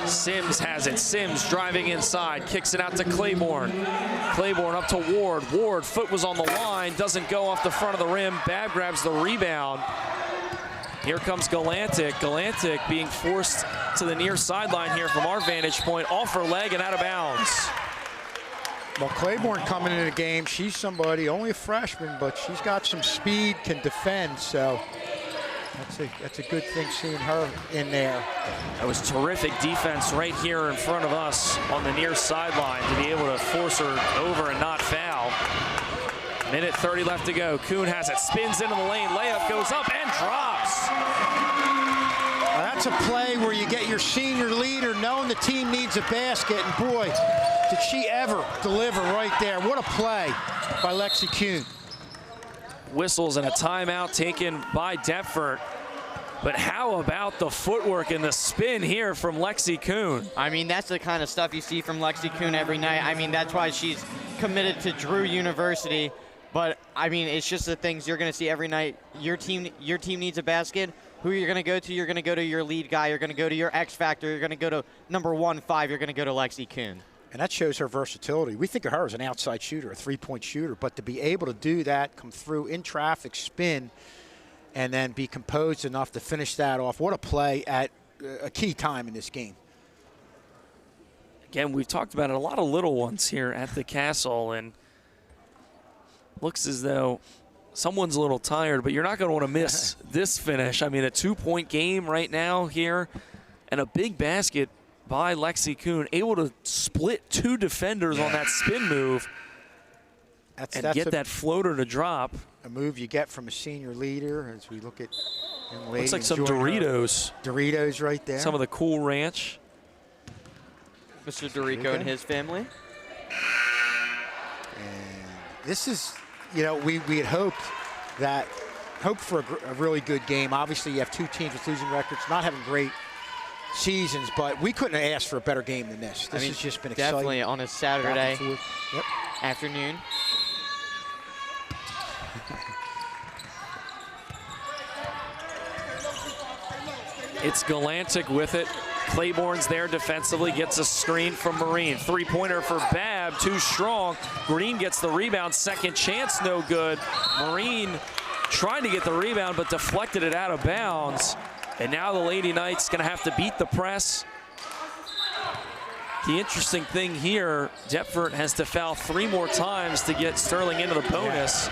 Sims has it. Sims driving inside, kicks it out to Claiborne. Claiborne up to Ward. Ward, foot was on the line, doesn't go off the front of the rim. Babb grabs the rebound. Here comes Galantic. Galantic being forced to the near sideline here from our vantage point, off her leg and out of bounds. Well, Claiborne coming into the game, she's somebody, only a freshman, but she's got some speed, can defend, so that's a good thing seeing her in there. That was terrific defense right here in front of us on the near sideline to be able to force her over and not foul. Minute 30 left to go. Kuhn has it, spins into the lane, layup goes up and drops. That's a play where you get your senior leader knowing the team needs a basket, and boy, did she ever deliver right there. What a play by Lexi Kuhn. Whistles and a timeout taken by Deptford. But how about the footwork and the spin here from Lexi Kuhn? I mean, that's the kind of stuff you see from Lexi Kuhn every night. I mean, that's why she's committed to Drew University. But, I mean, it's just the things you're going to see every night. Your team needs a basket. Who you're going to go to? You're going to go to your lead guy. You're going to go to your X factor. You're going to go to number 1-5. You're going to go to Lexi Kuhn. And that shows her versatility. We think of her as an outside shooter, a three-point shooter, but to be able to do that, come through in traffic, spin, and then be composed enough to finish that off. What a play at a key time in this game. Again, we've talked about it, a lot of little ones here at the Castle, and looks as though someone's a little tired, but you're not going to want to miss this finish. I mean, a 2-point game right now here, and a big basket by Lexi Kuhn, able to split 2 defenders on that spin move and get that floater to drop. A move you get from a senior leader as we look at young lady. Looks like some Doritos. Doritos right there. Some of the Cool Ranch. Mr. Dorico and his family. And this is, you know, we had hoped for a really good game. Obviously, you have 2 teams with losing records, not having great seasons, but we couldn't have asked for a better game than this. This has just been exciting. Definitely on a Saturday afternoon. It's Galantic with it. Claiborne's there defensively, gets a screen from Marine. 3-pointer for Babb, too strong. Green gets the rebound, second chance, no good. Marine trying to get the rebound, but deflected it out of bounds. And now the Lady Knights gonna have to beat the press. The interesting thing here, Deptford has to foul 3 more times to get Sterling into the bonus.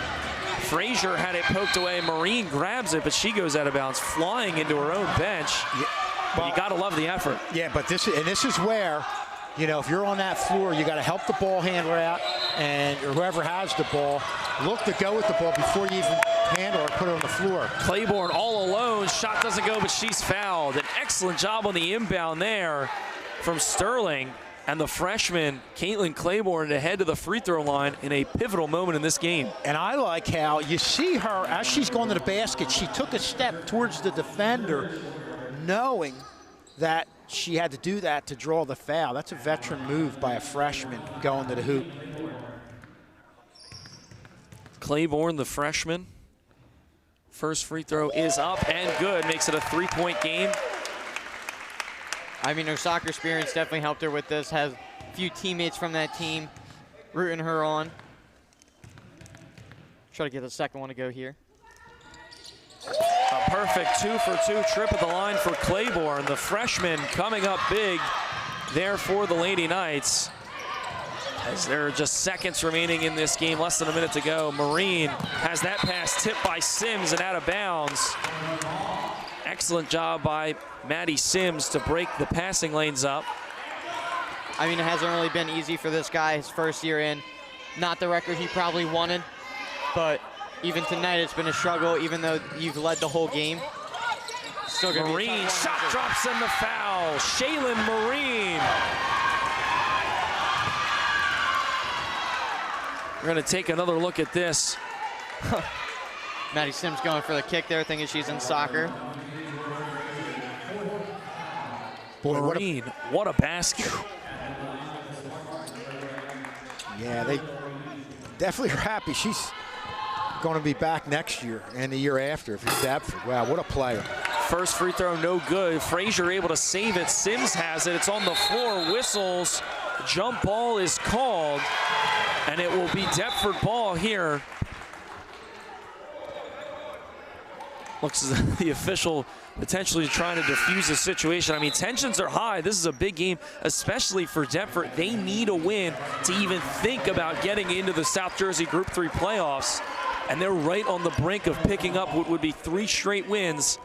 Frazier had it poked away. Marine grabs it, but she goes out of bounds, flying into her own bench. Well, you gotta love the effort. Yeah, but this is where you know, if you're on that floor, you got to help the ball handler out, and or whoever has the ball, look to go with the ball before you even handle or put it on the floor. Claiborne all alone. Shot doesn't go, but she's fouled. An excellent job on the inbound there from Sterling. And the freshman, Caitlin Claiborne, to head to the free throw line in a pivotal moment in this game. And I like how you see her, as she's going to the basket, she took a step towards the defender, knowing that she had to do that to draw the foul. That's a veteran move by a freshman going to the hoop. Claiborne, the freshman. First free throw is up and good. Makes it a 3-point game. I mean, her soccer experience definitely helped her with this. Has a few teammates from that team rooting her on. Try to get the second one to go here. A perfect 2-for-2 trip at the line for Claiborne. The freshman coming up big there for the Lady Knights. As there are just seconds remaining in this game, less than a minute to go. Marine has that pass tipped by Sims and out of bounds. Excellent job by Maddie Sims to break the passing lanes up. I mean, it hasn't really been easy for this guy his first year in. Not the record he probably wanted, but even tonight it's been a struggle, even though you've led the whole game. Still gonna Marine shot drops in the foul. Shaylin Marine. We're gonna take another look at this. Maddie Sims going for the kick there, thinking she's in soccer. Boy, Marine, what a basket. Yeah, they definitely are happy. She's going to be back next year and the year after if you're Deptford. Wow, what a player. First free throw, no good. Frazier able to save it. Sims has it. It's on the floor. Whistles. Jump ball is called. And it will be Deptford ball here. Looks as if the official potentially trying to defuse the situation. I mean, tensions are high. This is a big game, especially for Deptford. They need a win to even think about getting into the South Jersey Group 3 playoffs. And they're right on the brink of picking up what would be 3 straight wins.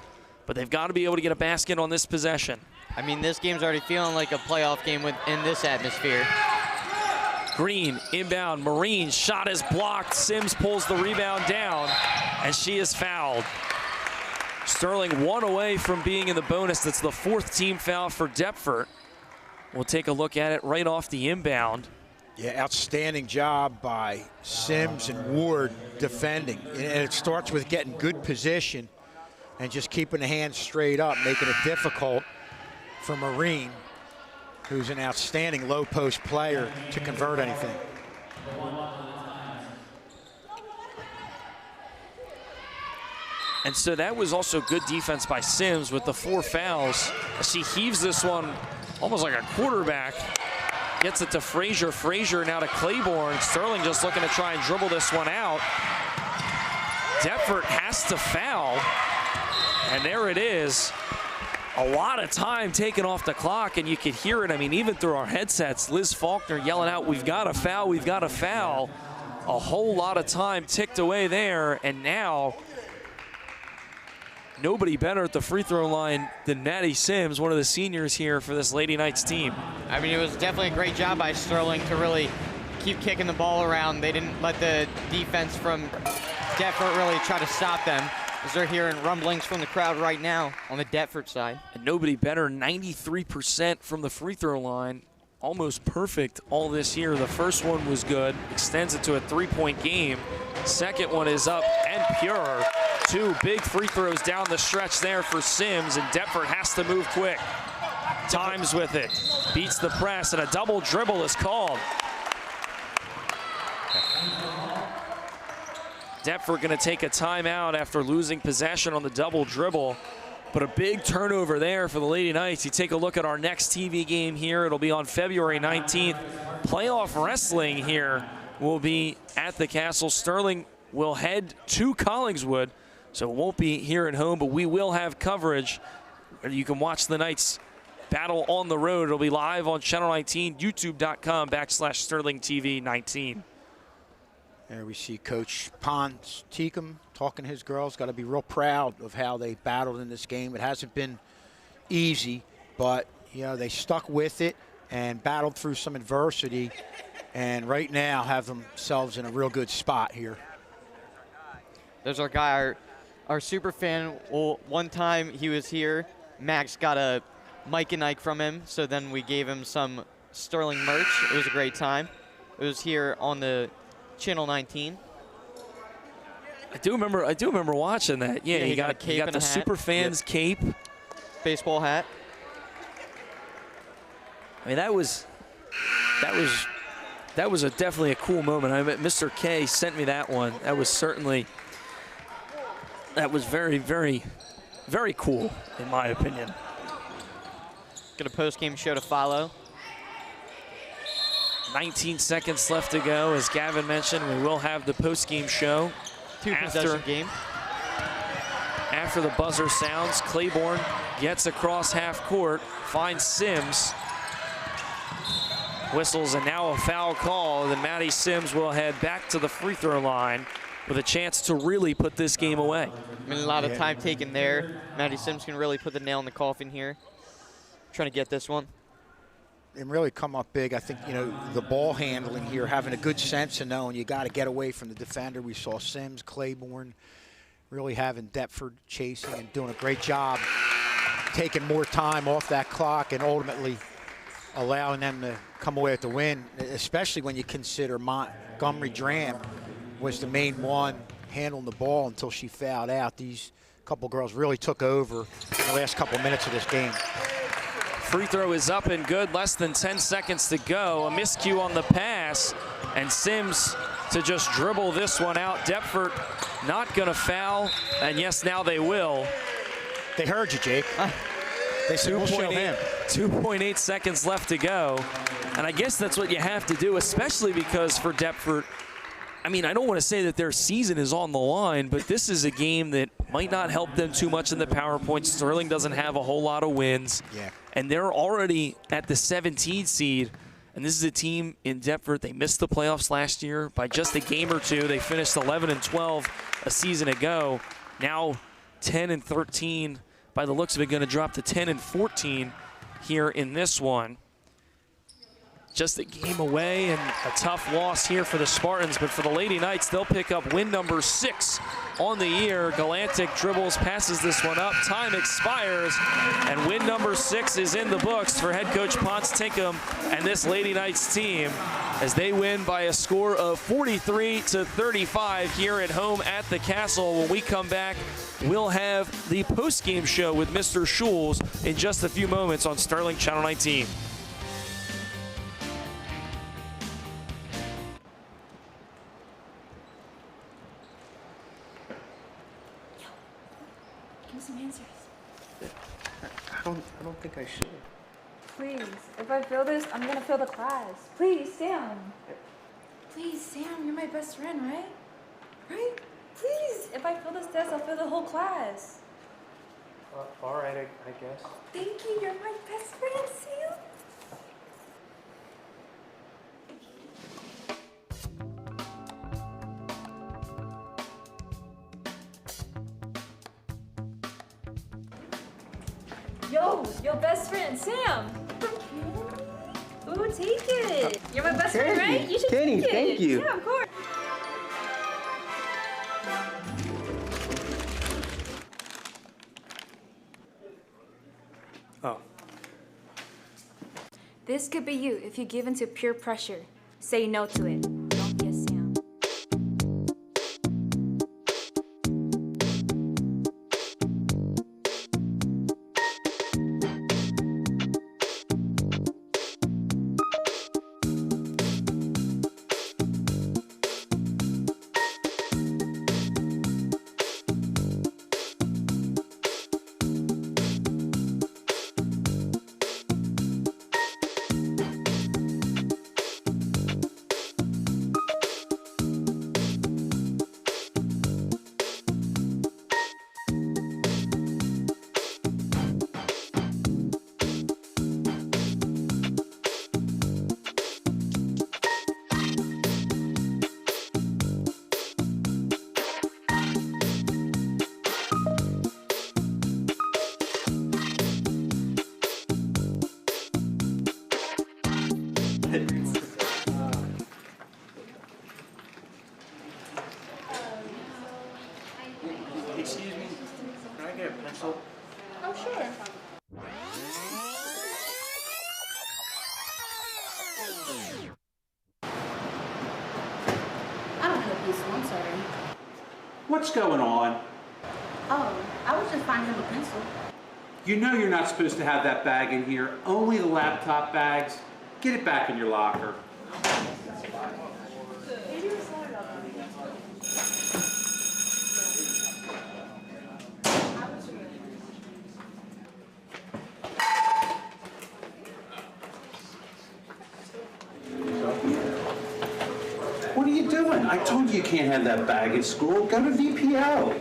But they've got to be able to get a basket on this possession. I mean, this game's already feeling like a playoff game in this atmosphere. Green inbound. Marine shot is blocked. Sims pulls the rebound down, and she is fouled. Sterling 1 away from being in the bonus. That's the 4th team foul for Deptford. We'll take a look at it right off the inbound. Yeah, outstanding job by Sims and Ward defending. And it starts with getting good position and just keeping the hands straight up, making it difficult for Marine, who's an outstanding low post player, to convert anything. And so that was also good defense by Sims with the 4 fouls. She heaves this one almost like a quarterback. Gets it to Frazier. Frazier now to Claiborne. Sterling just looking to try and dribble this one out. Deptford has to foul. And there it is. A lot of time taken off the clock, and you could hear it. I mean, even through our headsets, Liz Faulkner yelling out, "We've got a foul, we've got a foul." A whole lot of time ticked away there, and now nobody better at the free throw line than Maddie Sims, one of the seniors here for this Lady Knights team. I mean, it was definitely a great job by Sterling to really keep kicking the ball around. They didn't let the defense from Deptford really try to stop them, as they're hearing rumblings from the crowd right now on the Deptford side. And nobody better, 93% from the free throw line. Almost perfect all this year. The first one was good, extends it to a 3-point game. Second one is up and pure. 2 big free throws down the stretch there for Sims, and Deptford has to move quick. Times with it, beats the press, and a double dribble is called. Deptford going to take a timeout after losing possession on the double dribble. But a big turnover there for the Lady Knights. You take a look at our next TV game here. It'll be on February 19th. Playoff wrestling here will be at the Castle. Sterling will head to Collingswood, so it won't be here at home, but we will have coverage. You can watch the Knights battle on the road. It'll be live on Channel 19, youtube.com/SterlingTV19. There we see Coach Pons Teakum talking to his girls. Got to be real proud of how they battled in this game. It hasn't been easy, but you know they stuck with it. and battled through some adversity, and right now have themselves in a real good spot here. There's our guy, our super fan. Well, one time he was here, Max got a Mike and Ike from him, so then we gave him some Sterling merch. It was a great time. It was here on the Channel 19. I do remember watching that. Yeah, he got the super fans cape, baseball hat. I mean, that was definitely a cool moment. I mean, Mr. K sent me that one. That was very, very, very cool, in my opinion. Got a post-game show to follow. 19 seconds left to go. As Gavin mentioned, we will have the post-game show. Two-possession game. After the buzzer sounds, Claiborne gets across half court, finds Sims. Whistles, and now a foul call. Then Maddie Sims will head back to the free throw line with a chance to really put this game away. I mean, a lot of time taken there. Maddie Sims can really put the nail in the coffin here. Trying to get this one. And really come up big. I think, the ball handling here, having a good sense of knowing you got to get away from the defender. We saw Sims, Claiborne really having Deptford chasing and doing a great job taking more time off that clock and ultimately allowing them to come away with the win, especially when you consider Montgomery Dram was the main one handling the ball until she fouled out. These couple girls really took over in the last couple minutes of this game. Free throw is up and good, less than 10 seconds to go. A miscue on the pass, and Sims to just dribble this one out. Deptford not gonna foul, and yes, now they will. They heard you, Jake. They said, we'll show him. 2.8 seconds left to go, and I guess that's what you have to do, especially because for Deptford, I mean, I don't want to say that their season is on the line, but this is a game that might not help them too much in the PowerPoint. Sterling doesn't have a whole lot of wins. Yeah. And they're already at the 17 seed. And this is a team in Deptford. They missed the playoffs last year by just a game or two. They finished 11-12 a season ago. Now 10-13. By the looks of it, going to drop to 10-14 here in this one. Just a game away and a tough loss here for the Spartans, but for the Lady Knights, they'll pick up win number 6 on the year. Galantic dribbles, passes this one up, time expires, and win number 6 is in the books for head coach Ponce Tinkham and this Lady Knights team as they win by a score of 43-35 here at home at the Castle. When we come back, we'll have the post-game show with Mr. Schulz in just a few moments on Sterling Channel 19. Some answers. I don't think I should. Please, if I fail this, I'm gonna fail the class. Please, Sam. Please, Sam, you're my best friend, right? Right? Please, if I fail this test, I'll fail the whole class. All right, I guess. Thank you, you're my best friend, Sam. Yo, your best friend, Sam. Ooh, take it. You're my best friend, right? You should Kenny, take it. thank you. Yeah, of course. Oh. This could be you if you give in to peer pressure. Say no to it. Don't be a Sam. Excuse me, can I get a pencil? Oh, sure. I don't have a pencil, I'm sorry. What's going on? Oh, I was just finding him a pencil. You know you're not supposed to have that bag in here, only the laptop bags. Get it back in your locker. What are you doing? I told you you can't have that bag at school. Go to VPO.